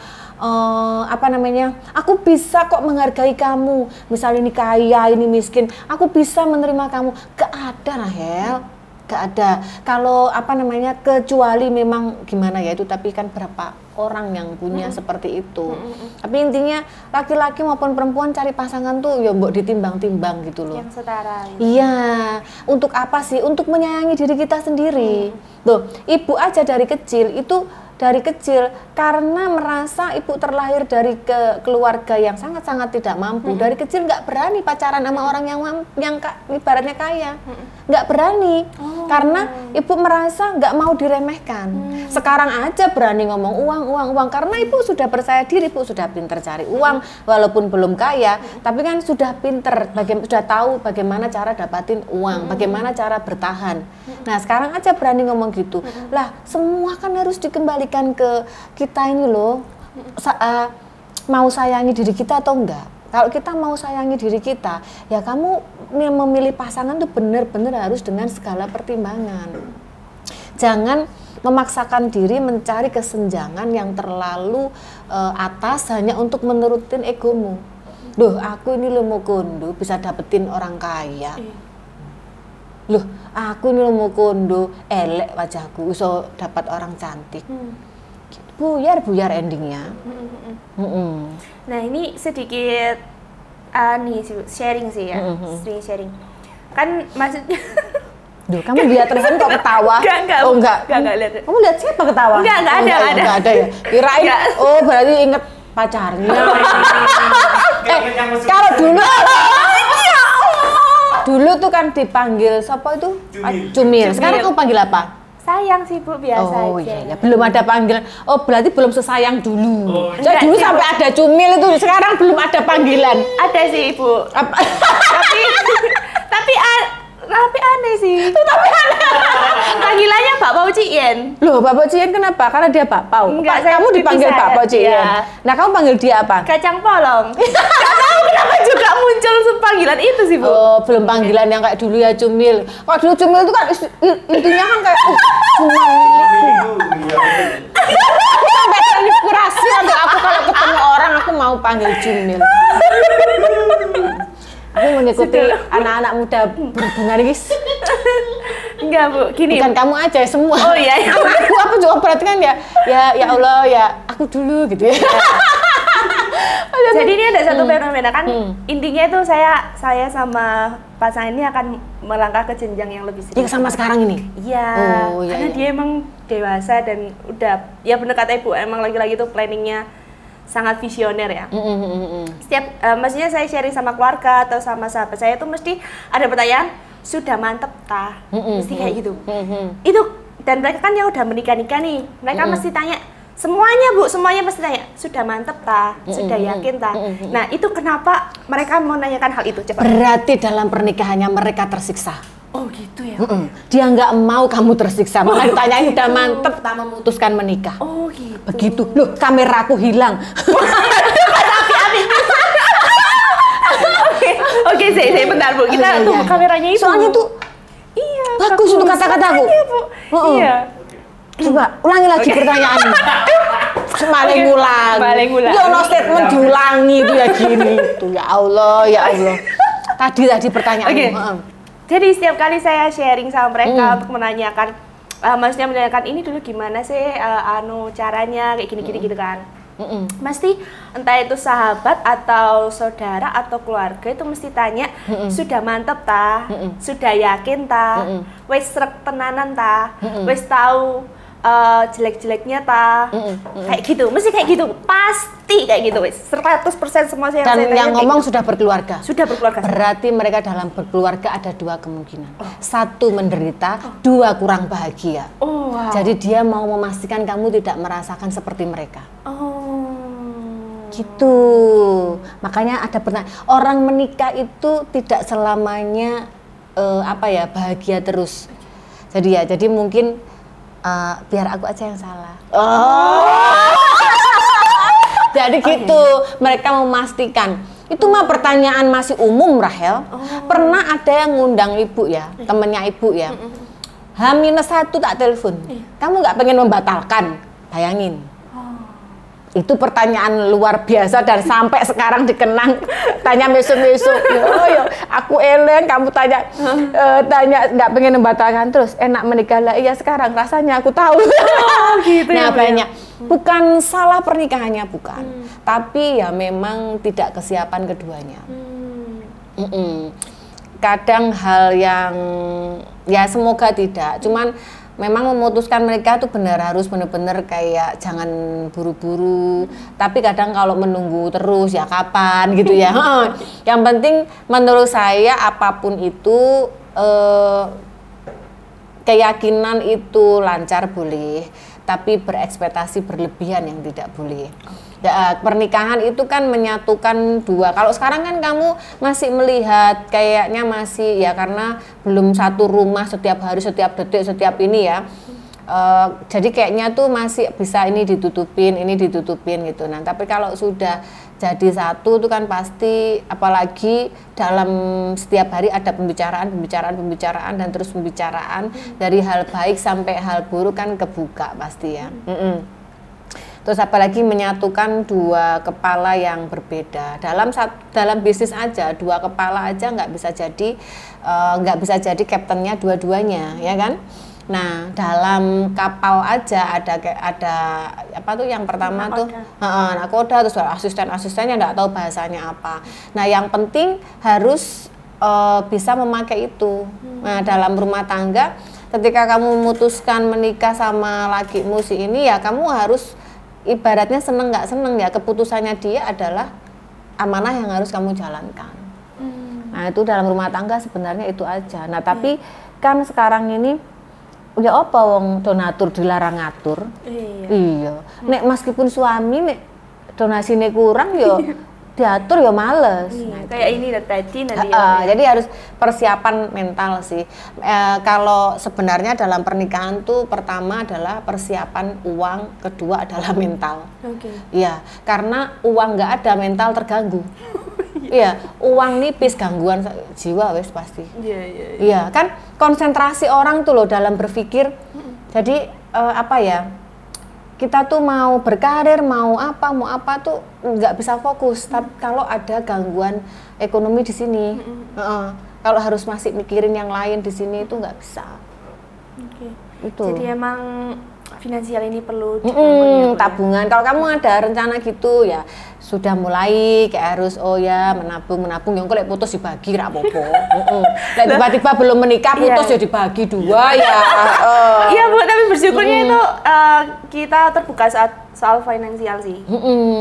apa namanya, aku bisa kok menghargai kamu, misal ini kaya, ini miskin, aku bisa menerima kamu. Gak ada Rahel, gak ada. Kalau apa namanya, kecuali memang gimana ya itu, tapi kan berapa orang yang punya seperti itu. Tapi intinya laki-laki maupun perempuan cari pasangan tuh ya mbok ditimbang-timbang gitu loh. Yang setara. Iya, untuk apa sih? Untuk menyayangi diri kita sendiri. Loh, ibu aja dari kecil itu dari kecil karena merasa ibu terlahir dari keluarga yang sangat-sangat tidak mampu. Dari kecil nggak berani pacaran sama orang yang ibaratnya kaya, nggak berani karena ibu merasa nggak mau diremehkan. Sekarang aja berani ngomong uang karena ibu sudah percaya diri, ibu sudah pinter cari uang walaupun belum kaya, tapi kan sudah pinter, sudah tahu bagaimana cara dapatin uang, bagaimana cara bertahan. Nah sekarang aja berani ngomong gitu. Lah semua kan harus dikembalikan ke kita ini loh, mau sayangi diri kita atau enggak. Kalau kita mau sayangi diri kita, ya kamu memilih pasangan tuh benar-benar harus dengan segala pertimbangan. Jangan memaksakan diri mencari kesenjangan yang terlalu atas hanya untuk menurutin egomu. Loh, aku ini lo mau kondo bisa dapetin orang kaya. Loh, aku ini mau kondo elek wajahku iso dapat orang cantik. Buyar endingnya. Nah ini sedikit nih sharing sih ya, sering sharing. Kan maksudnya Duh, kamu lihat terusan kok ketawa? Enggak. Oh enggak Lihat. Kamu lihat siapa ketawa? Enggak ada. Enggak ada ya? Kirain, oh berarti inget pacarnya. Kalau dulu tuh kan dipanggil siapa itu? Cumil. Sekarang kamu panggil apa? Sayang sih Bu, biasa oh, aja. Iya. Belum ada panggilan. Oh berarti belum sesayang dulu. Enggak, dulu sampai ada Cumil itu, sekarang belum ada panggilan. Ada sih Ibu. tapi aneh sih. Tapi aneh. Panggilannya Pak Pau Cien. Loh, Pak Pau Cien kenapa? Karena dia Pak Pau. Enggak, kamu dipanggil Pak Pau Cien. Ya. Nah, kamu panggil dia apa? Kacang polong. Gak tahu kenapa juga muncul panggilan itu sih, Bu. Oh, belum panggilan yang kayak dulu ya Cumil. Kalau dulu Cumil itu kan intinya kan kayak cuma milikku. Sampai terinspirasi untuk aku kalau ketemu orang aku mau panggil Cumil. Aku mengikuti anak-anak muda berhubungan guys. Enggak Bu, gini. Bukan kamu aja semua. Oh iya. Aku juga perhatikan ya Allah ya aku dulu gitu ya. Jadi ini ada satu fenomena kan intinya itu saya sama pasangan ini akan melangkah ke jenjang yang lebih serius. Ya sama sekarang ini. Iya. Oh, iya, karena dia emang dewasa dan udah ya bener kata Ibu emang lagi-lagi tuh planningnya sangat visioner ya. Setiap maksudnya saya sharing sama keluarga atau sama sahabat saya tuh mesti ada pertanyaan, sudah mantep tah? Mesti kayak gitu. Itu dan mereka kan yang udah menikah nih, mereka mesti tanya semuanya pasti tanya, sudah mantep tah? Sudah yakin tah? Nah itu kenapa mereka mau menanyakan hal itu? Cepat. Berarti dalam pernikahannya mereka tersiksa. Oh gitu ya. Dia nggak mau kamu tersiksa, malah ditanyain udah mantep tak memutuskan menikah. Oh gitu. Begitu. Loh, kameraku hilang. Oke, saya bentar Bu. Kita tunggu kameranya itu. Soalnya tuh bagus untuk kata-kataku. Iya. Coba ulangi lagi pertanyaanmu. Maling ulang. Ya no statement diulangi itu ya gini itu. Ya Allah. Tadi pertanyaanmu. Jadi setiap kali saya sharing sama mereka untuk menanyakan, maksudnya menanyakan ini dulu gimana sih caranya kayak gini gitu kan. Mesti entah itu sahabat atau saudara atau keluarga itu mesti tanya, sudah mantep tah? Sudah yakin tah? Wes srek tenanan tah? Wes tahu jelek-jeleknya tah? Kayak gitu, mesti kayak gitu, pasti kayak gitu wes 100% semua yang dan saya tanya yang ngomong gitu. sudah berkeluarga. Berarti mereka dalam berkeluarga ada dua kemungkinan. Satu menderita, dua kurang bahagia. Wow. Jadi dia mau memastikan kamu tidak merasakan seperti mereka. Gitu. Makanya ada orang menikah itu tidak selamanya bahagia terus. Jadi mungkin biar aku aja yang salah. Jadi gitu, mereka memastikan. Itu mah pertanyaan masih umum, Rahel. Pernah ada yang ngundang ibu ya, temennya ibu ya. H-1 tak telepon. Kamu nggak pengen membatalkan? Bayangin. Itu pertanyaan luar biasa dan sampai sekarang dikenang. Tanya besok-besok, yo, aku Ellen, kamu tanya nggak pengen membatalkan terus. Enak menikah lah, iya sekarang rasanya aku tahu. Gitu nah ya, banyak. Bukan salah pernikahannya bukan, tapi ya memang tidak kesiapan keduanya. Kadang hal yang ya semoga tidak, cuman memang memutuskan menikah tuh benar harus benar-benar kayak jangan buru-buru. Tapi kadang kalau menunggu terus ya kapan gitu ya. Yang penting menurut saya apapun itu keyakinan itu lancar boleh, tapi berekspektasi berlebihan yang tidak boleh. Ya, pernikahan itu kan menyatukan dua. Kalau sekarang kan kamu masih melihat kayaknya masih ya karena belum satu rumah setiap hari, setiap detik, setiap ini ya. Jadi kayaknya tuh masih bisa ini ditutupin gitu. Nah, tapi kalau sudah jadi satu tuh kan pasti apalagi dalam setiap hari ada pembicaraan dan terus pembicaraan dari hal baik sampai hal buruk kan kebuka pasti ya. Terus apalagi menyatukan dua kepala yang berbeda dalam bisnis aja, dua kepala aja nggak bisa jadi kaptennya dua-duanya ya kan. Nah dalam kapal aja ada apa tuh yang pertama tuh nakoda, terus asisten-asistennya nggak tahu bahasanya apa. Nah yang penting harus bisa memakai itu. Nah dalam rumah tangga ketika kamu memutuskan menikah sama lakimu si ini ya kamu harus ibaratnya seneng nggak seneng ya keputusannya dia adalah amanah yang harus kamu jalankan. Nah itu dalam rumah tangga sebenarnya itu aja. Nah tapi kan sekarang ini ya apa wong donatur dilarang ngatur. Iya. Nek meskipun suami nek donasine kurang yo diatur ya males. Nah, kayak ini tadi nanti jadi harus persiapan mental sih. Kalau sebenarnya dalam pernikahan tuh pertama adalah persiapan uang, kedua adalah mental. Iya, karena uang nggak ada mental terganggu. Iya, uang nipis gangguan jiwa wes pasti. Iya, kan konsentrasi orang tuh loh dalam berpikir. Jadi apa ya? Kita tuh mau berkarir, mau apa tuh nggak bisa fokus. Tapi kalau ada gangguan ekonomi di sini, kalau harus masih mikirin yang lain di sini itu nggak bisa. Itu. Jadi emang finansial ini perlu tabungan. Kalau kamu ada rencana gitu ya sudah mulai kayak harus menabung yang kalau putus dibagi ra apa-apa. Tiba-tiba belum menikah putus ya dibagi dua ya. Iya Bu, tapi bersyukurnya itu kita terbuka soal finansial sih.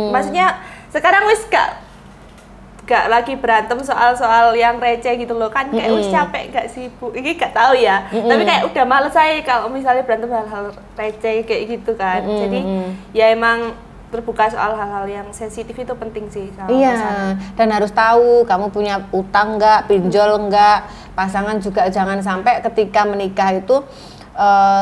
Maksudnya sekarang wis gak lagi berantem soal yang receh gitu loh kan kayak wis capek gak sih Bu? Ini gak tahu ya. Tapi kayak udah males saya kalau misalnya berantem hal-hal receh kayak gitu kan. Jadi ya emang terbuka soal hal-hal yang sensitif itu penting sih. Iya, dan harus tahu kamu punya utang nggak, pinjol nggak, pasangan juga jangan sampai ketika menikah itu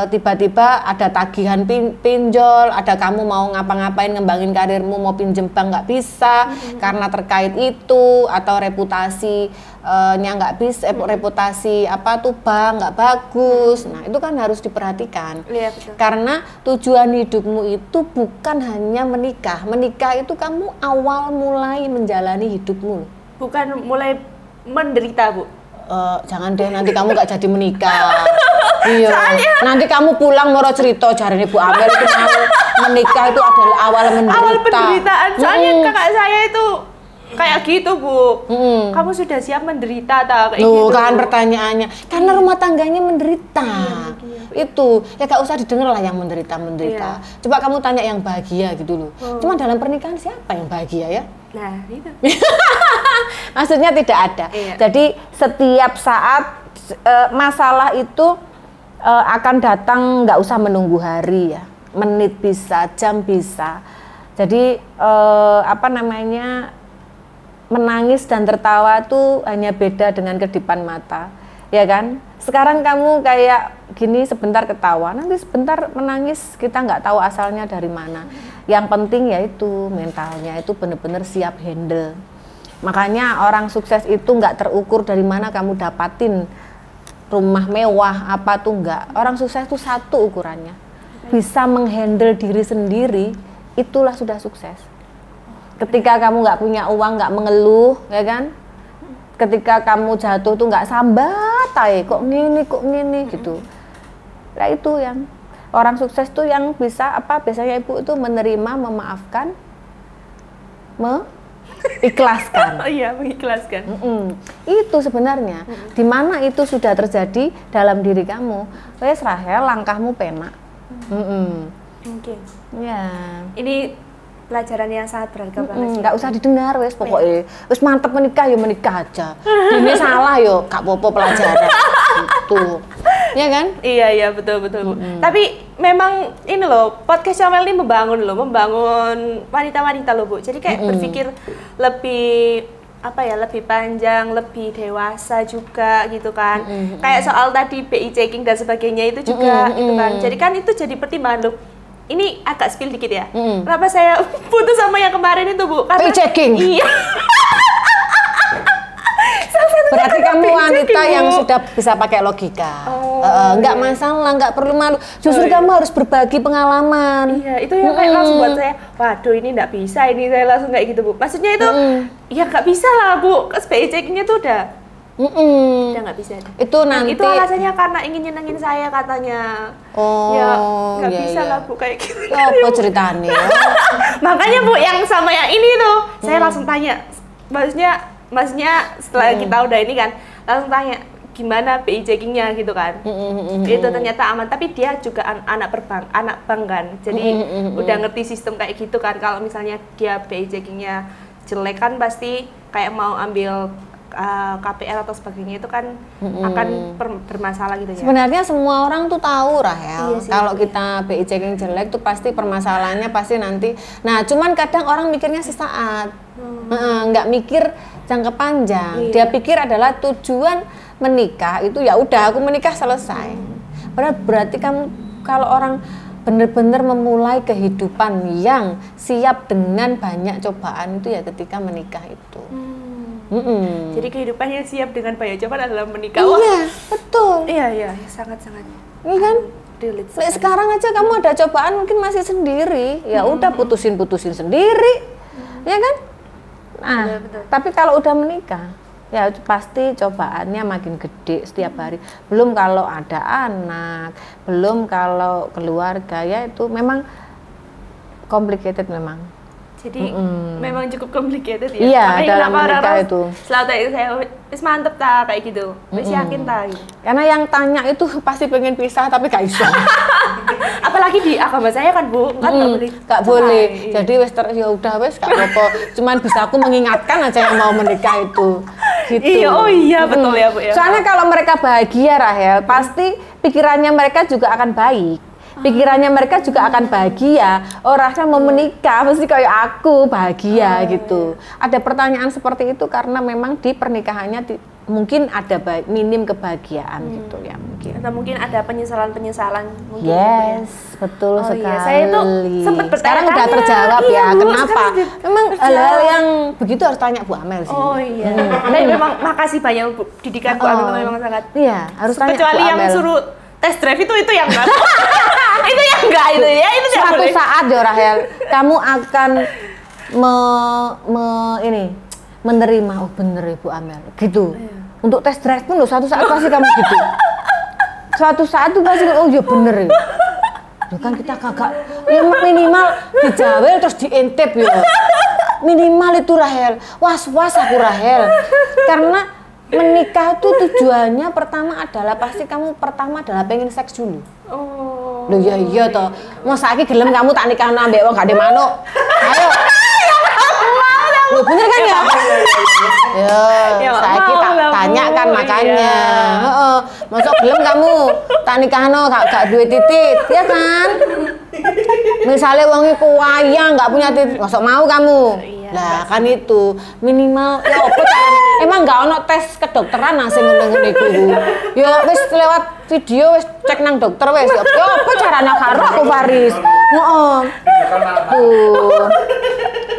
tiba-tiba ada tagihan pinjol, ada kamu mau ngapa-ngapain ngembangin karirmu mau pinjem bank nggak bisa karena terkait itu, atau reputasinya nggak bisa, reputasi apa tuh bank nggak bagus. Nah itu kan harus diperhatikan. Iya, betul. Karena tujuan hidupmu itu bukan hanya menikah itu kamu awal mulai menjalani hidupmu, bukan mulai menderita Bu. Jangan deh nanti kamu gak jadi menikah. Iya. Nanti kamu pulang moro cerita jarine Bu Amel itu mau menikah itu adalah awal menderita. Awal penderitaan. Soalnya kakak saya itu kayak gitu Bu. Kamu sudah siap menderita atau kayak gitu? Kan pertanyaannya. Karena rumah tangganya menderita. Itu ya gak usah didengar lah yang menderita. Coba kamu tanya yang bahagia gitu loh. Cuma dalam pernikahan siapa yang bahagia ya? Nah itu. Maksudnya tidak ada. Jadi setiap saat masalah itu akan datang, nggak usah menunggu hari ya, menit bisa, jam bisa. Jadi menangis dan tertawa tuh hanya beda dengan kedipan mata, ya kan? Sekarang kamu kayak gini sebentar ketawa, nanti sebentar menangis, kita nggak tahu asalnya dari mana. Yang penting yaitu mentalnya itu benar-benar siap handle. Makanya orang sukses itu nggak terukur dari mana kamu dapatin rumah mewah apa tuh enggak. Orang sukses itu satu ukurannya, bisa menghandle diri sendiri, itulah sudah sukses. Ketika kamu nggak punya uang, nggak mengeluh, ya kan? Ketika kamu jatuh tuh nggak sambat, kok gini gitu. Nah itu yang orang sukses tuh yang bisa biasanya ibu itu menerima, memaafkan, ikhlaskan. Oh iya, mengikhlaskan. Itu sebenarnya di mana itu sudah terjadi dalam diri kamu. Wes Rahel, langkahmu penak. Mungkin. Ya. Ini pelajaran yang sangat berharga banget sih. Nggak usah didengar wes pokoknya. Wes mantep menikah ya menikah aja. Ini salah yo, gak apa-apa pelajaran. Gitu. Ya kan? Iya betul. Tapi memang ini loh, podcast Comel ini membangun wanita-wanita loh Bu. Jadi kayak berpikir lebih lebih panjang, lebih dewasa juga gitu kan. Kayak soal tadi BI checking dan sebagainya itu juga gitu kan. Jadi kan itu jadi pertimbangan loh. Ini agak spill dikit ya. Kenapa saya putus sama yang kemarin itu Bu? Karena BI checking. Iya. Berarti kamu wanita yang sudah bisa pakai logika. Nggak masalah, nggak perlu malu. Justru kamu harus berbagi pengalaman. Iya, itu yang kayak langsung buat saya, waduh ini nggak bisa, ini saya langsung kayak gitu Bu. Maksudnya itu, ya nggak bisa lah Bu, SPI checkingnya tuh udah nggak bisa. Itu nanti. Itu alasannya karena ingin nyenengin saya katanya. Ya nggak bisa lah Bu kayak gitu. Apa ceritanya? Makanya Bu yang sama yang ini tuh, saya langsung tanya, maksudnya setelah kita udah ini kan, langsung tanya gimana BI checkingnya gitu kan. Itu ternyata aman, tapi dia juga anak bank kan, jadi udah ngerti sistem kayak gitu kan. Kalau misalnya dia BI checkingnya jelek kan pasti kayak mau ambil KPR atau sebagainya itu kan akan bermasalah gitu ya. Sebenarnya semua orang tuh tahu Rahel, Iya sih, kalau kita BI checking jelek tuh pasti permasalahannya pasti nanti. Nah cuman kadang orang mikirnya sesaat, nggak mikir jangka panjang. Dia pikir adalah tujuan menikah itu ya udah aku menikah selesai. Padahal berarti kamu kalau orang benar-benar memulai kehidupan yang siap dengan banyak cobaan itu ya ketika menikah itu. Jadi kehidupan yang siap dengan banyak cobaan adalah menikah. Iya, betul. Iya, sangat-sangat. Iya kan? Sekarang aja kamu ada cobaan mungkin masih sendiri, ya udah putusin sendiri, ya kan? Nah, betul. Tapi kalau udah menikah, ya pasti cobaannya makin gede setiap hari. Belum kalau ada anak, belum kalau keluarga, ya itu memang complicated memang. Jadi memang cukup complicated ya. Iya, makanya dalam menikah itu. Selalu tanya saya, wis mantep ta kayak gitu. Wis yakin ta gitu. Karena yang tanya itu pasti pengen pisah tapi gak iso. Apalagi di agama saya kan Bu, kan nggak boleh. Gak boleh. Jadi wis ya udah wis gak apa-apa. Cuman bisa aku mengingatkan aja yang mau menikah itu. Gitu. Iya, betul ya Bu ya. Soalnya kalau mereka bahagia Rahel, pasti pikirannya mereka juga akan baik. Pikirannya mereka juga akan bahagia. Orangnya mau menikah mesti kayak aku bahagia gitu. Ada pertanyaan seperti itu karena memang di pernikahannya mungkin ada minim kebahagiaan gitu ya mungkin. Atau mungkin ada penyesalan mungkin. Yes, betul sekali. Iya. Saya itu sempat bertanya. Sekarang udah terjawab ya. Bu, kenapa? Memang hal-hal yang begitu harus tanya Bu Amel sih. Oh iya. Tapi memang makasih banyak Bu, didikan Bu Amel itu memang sangat. Iya, harus tanya kecuali Bu yang Amel. suruh tes drive itu yang enggak. Itu yang enggak itu ya, itu tidak Suatu boleh. saat ya Rahel, kamu akan menerima, oh bener Ibu Amel, gitu. Untuk tes drive pun loh, suatu saat pasti kamu gitu. Suatu saat tuh pasti, oh ya bener ya. Loh kan kita kagak, ya minimal dijawel terus diintip ya. Minimal itu Rahel, was-was aku Rahel. Karena menikah tuh tujuannya pertama adalah pasti kamu pertama adalah pengen seks dulu. Oh. Loh ya iya toh. Mau saiki gelem kamu tak nikah ambek wong gak ada manuk. Ayo. Loh bener kan ya? Ya, saiki tak tanya kan makanya. Heeh. Mosok gelem kamu tak nikahno gak duwe titik, ya kan? Misalnya wong iku wayang gak punya titik, mosok mau kamu? Lah kan itu minimal ya apa carane? Emang gak ono tes kedokteran nang sing ngono-ngono iku. Ya wis lewat video wis cek nang dokter wis. Ya apa carane karo aku Faris. Heeh. Tuh.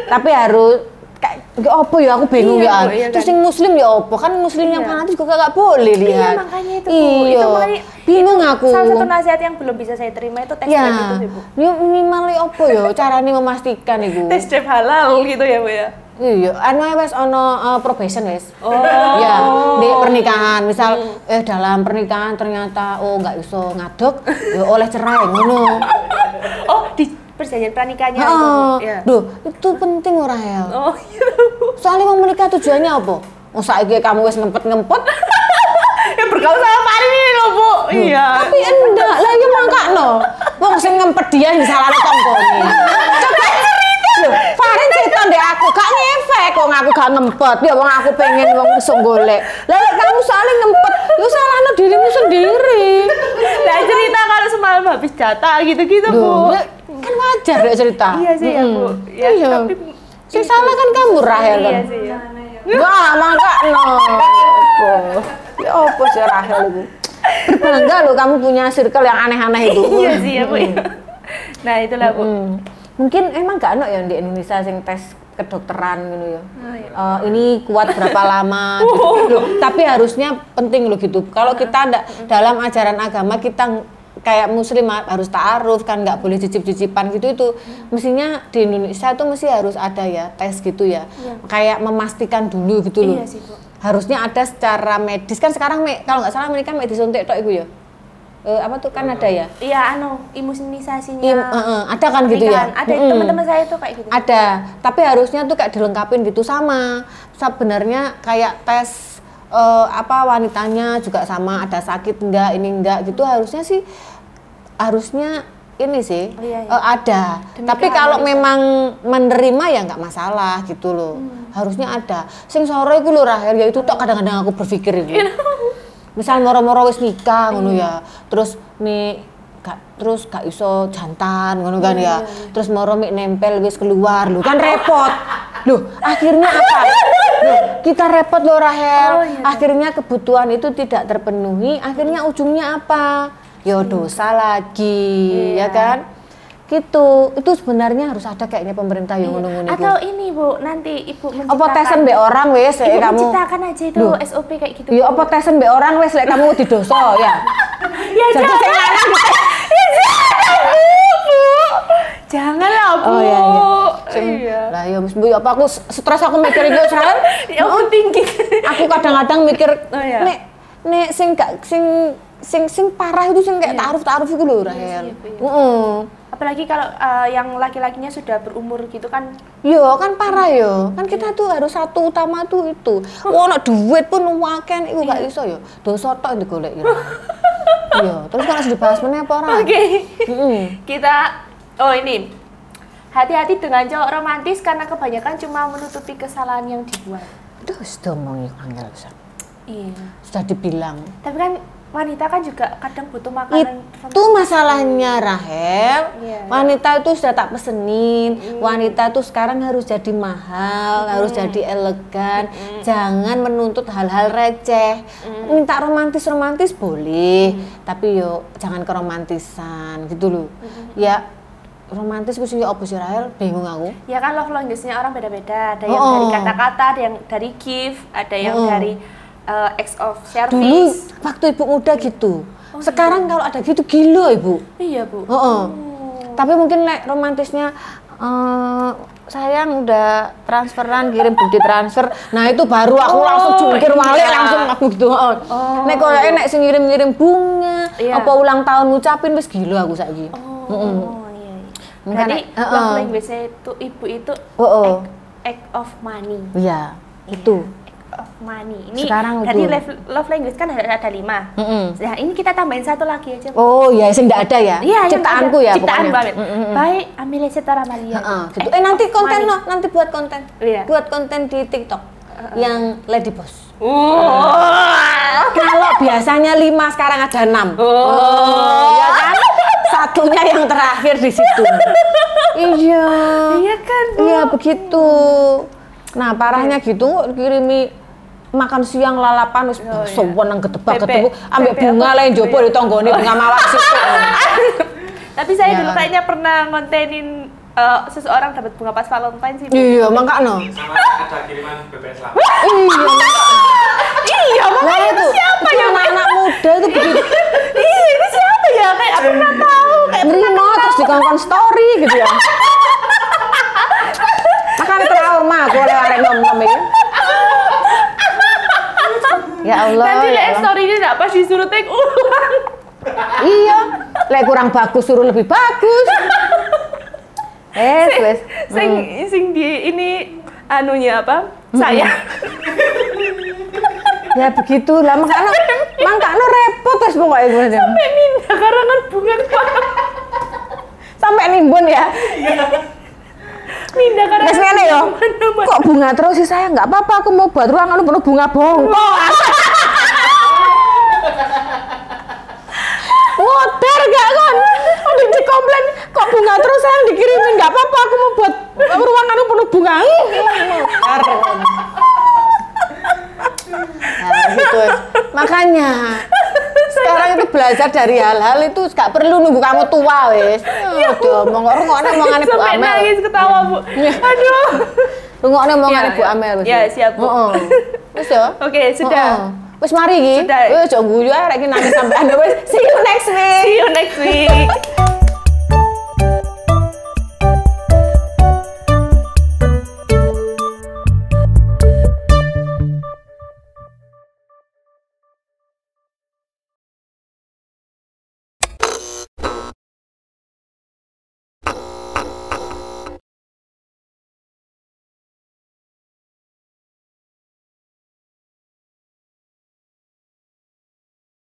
Tapi harus kayak apa ya aku bingung ya. Terus yang muslim ya apa? Kan muslim yang fanatik juga gak boleh lihat. Iya makanya itu Bu. Iya. Itu makanya bingung aku. Salah satu nasihat yang belum bisa saya terima itu tes drive itu sih Bu. Ya minimal apa ya carane memastikan iku. Tes drive halal gitu ya Bu ya. Iya, anu wes ono probation wes. Oh. Ya, di pernikahan, misal dalam pernikahan ternyata nggak iso ngaduk, ya oleh cerai ngono. Oh, perjanjian pernikahannya itu. Heeh. Ya. Duh, itu penting ora ya. Oh iya. Soalnya mau menikah tujuannya apa? Oh saiki kamu wis ngempet-ngempet. Ya bergaul sama Pak ini loh, Bu. Iya. Tapi enggak, lah iya mangkakno. Wong sing ngempet dia yang salahne tanggane. Coba cerita. Lho, Farin cerita ndek aku, gak ngefek kok aku gak ngempet. Ya wong aku pengen wong esuk golek. Lah lek kamu soalnya ngempet, yo salahno dirimu sendiri. Lah cerita kalau semalam habis jatah gitu-gitu, Bu. Loh, kan wajar dek cerita. Iya sih ya, Bu. Ya, Iya. tapi Sing salah kan kamu Rahel kan. Iya sih ya. Wah, mangkakno. Apa? Ya apa sih Rahel itu? Berbangga loh kamu punya circle yang aneh-aneh itu. Iya sih ya, Bu. Nah, itulah, Bu. Mungkin emang gak ono ya di Indonesia sing tes kedokteran gitu ya. Oh, iya. Ini kuat berapa lama gitu. Loh, tapi harusnya penting loh gitu. Kalau kita dalam ajaran agama kita kayak muslim harus ta'aruf kan, nggak boleh cicip-cicipan gitu itu mestinya di Indonesia itu mesti harus ada ya tes gitu ya. Kayak memastikan dulu gitu loh. Iya sih, Bu. Harusnya ada secara medis kan sekarang kalau nggak salah mereka medis suntik tok itu ya. Apa tuh kan ada ya? Iya, imunisasinya. Ada kan gitu ya? Ada teman-teman saya tuh kayak gitu. Ada, tapi harusnya tuh kayak dilengkapin gitu sama. Sebenarnya kayak tes wanitanya juga sama, ada sakit enggak, ini enggak gitu harusnya ini sih ada. Demi tapi kalau kehamilan. memang menerima ya nggak masalah gitu loh. Harusnya ada. Sing sore iku lho Rahel ya itu tok kadang-kadang aku berpikir itu. Misal moro-moro wis nikah ngono ya. Terus gak iso jantan ngono kan ya. Terus moro mik nempel wis keluar lho kan repot. Loh, akhirnya apa? Loh, kita repot loh Rahel. Akhirnya kebutuhan itu tidak terpenuhi, akhirnya ujungnya apa? Ya dosa lagi, ya kan? Gitu. Itu sebenarnya harus ada kayaknya pemerintah yang ngono-ngono itu. Atau ini, Bu, nanti Ibu menciptakan. Apa tesen mbek orang wis Ibu kamu. menciptakan aja itu Loh. SOP kayak gitu. Ya apa tesen mbek orang wis lek kamu didosa ya. Ya Jadi sing lanang gitu. Janganlah, Bu. Oh iya. Iya. Lah ya wis Bu, apa aku stres aku mikir iki Israel. Ya ampun tinggi. Aku kadang-kadang mikir iya. nek sing parah itu sing kayak ta'aruf itu lho Rahel. Apalagi kalau yang laki-lakinya sudah berumur gitu kan. Yo kan parah yo. Kan kita tuh harus satu utama tuh itu. Wah, nek duit pun waken iku gak iso yo. Dosa tok digolek yo. Iya, terus kan harus dibahas meneh apa ora? Oke. Kita ini. Hati-hati dengan cowok romantis karena kebanyakan cuma menutupi kesalahan yang dibuat. Aduh, sudah omongin angel Ustaz. Iya. Sudah dibilang. Tapi kan wanita kan juga kadang butuh makanan. Itu masalahnya Rahel. Iya. Wanita itu sudah tak pesenin. Wanita itu sekarang harus jadi mahal, harus jadi elegan. Jangan menuntut hal-hal receh. Minta romantis boleh, tapi yo jangan keromantisan gitu loh. Ya romantis ku sih apa sih Rahel? Bingung aku. Ya kan love language-nya orang beda-beda. Ada yang dari kata-kata, ada yang dari gift, ada yang dari acts of service. Dulu waktu ibu muda gitu. Sekarang kalau ada gitu gila ibu. Iya, Bu. Tapi mungkin romantisnya sayang udah transferan, kirim bukti transfer. Nah itu baru aku langsung jungkir balik langsung aku gitu. Nek koyoke nek sing ngirim-ngirim bunga, apa ulang tahun ngucapin wis gila aku saiki. Jadi love language-nya itu ibu itu act of money. Iya, itu. Of money. Ini sekarang dari itu. love language kan ada 5. Nah, ini kita tambahin satu lagi aja. Oh, ya sing enggak ada ya. Iya, ciptaanku ya ciptaan pokoknya. banget. Baik, ambil secara Amalia. Gitu. Nanti konten nanti buat konten. Iya. Buat konten di TikTok yang Lady Boss. Kalau biasanya 5 sekarang ada 6. Ya kan? Satunya yang terakhir di situ. Iya. Iya kan? Iya begitu. Nah, parahnya gitu kirimi makan siang lalapan wis sowan nang ketebak-ketebuk ambek bunga lain jopo di tonggone bunga mawar situ. Tapi saya dulu kayaknya pernah ngontenin seseorang dapat bunga pas Valentine sih. Iya, makakno. Sama ada kiriman BBS lah. Iya, makanya itu siapa ya? Anak muda itu begitu. Iya, ini siapa ya? Kayak aku pernah tahu. Kayak nerima terus dikongkon story gitu ya. Makanya trauma aku oleh arek nom-nom iki. Ya Allah. Nanti lihat story-nya enggak pas disuruh take ulang. Iya, lek kurang bagus suruh lebih bagus. Wes. Sing di ini anunya apa? Saya. Ya begitulah, makanya repot terus pokoknya gue. Sampai minta karangan bunga Sampai nimbun ya. Minta karangan. Wes ngene yo. Kok bunga terus sih saya? Nggak apa-apa, aku mau buat ruangan penuh bunga bongkok. Modar gak kan? Udah dikomplain kok bunga terus saya dikirimin, nggak apa-apa, aku mau buat ruangan penuh bunga. Modar. Nah, gitu. Makanya sekarang itu belajar dari hal-hal itu gak perlu nunggu kamu tua wes. Diomong omongane Bu Amel. Nangis ketawa Bu. Aduh. Rungokne omongane Bu Amel wes. Ya siap Bu. Wes ya. Oke, sudah. Wes mari iki. Wes aja guyu arek iki nangis sampai anda wes. See you next week.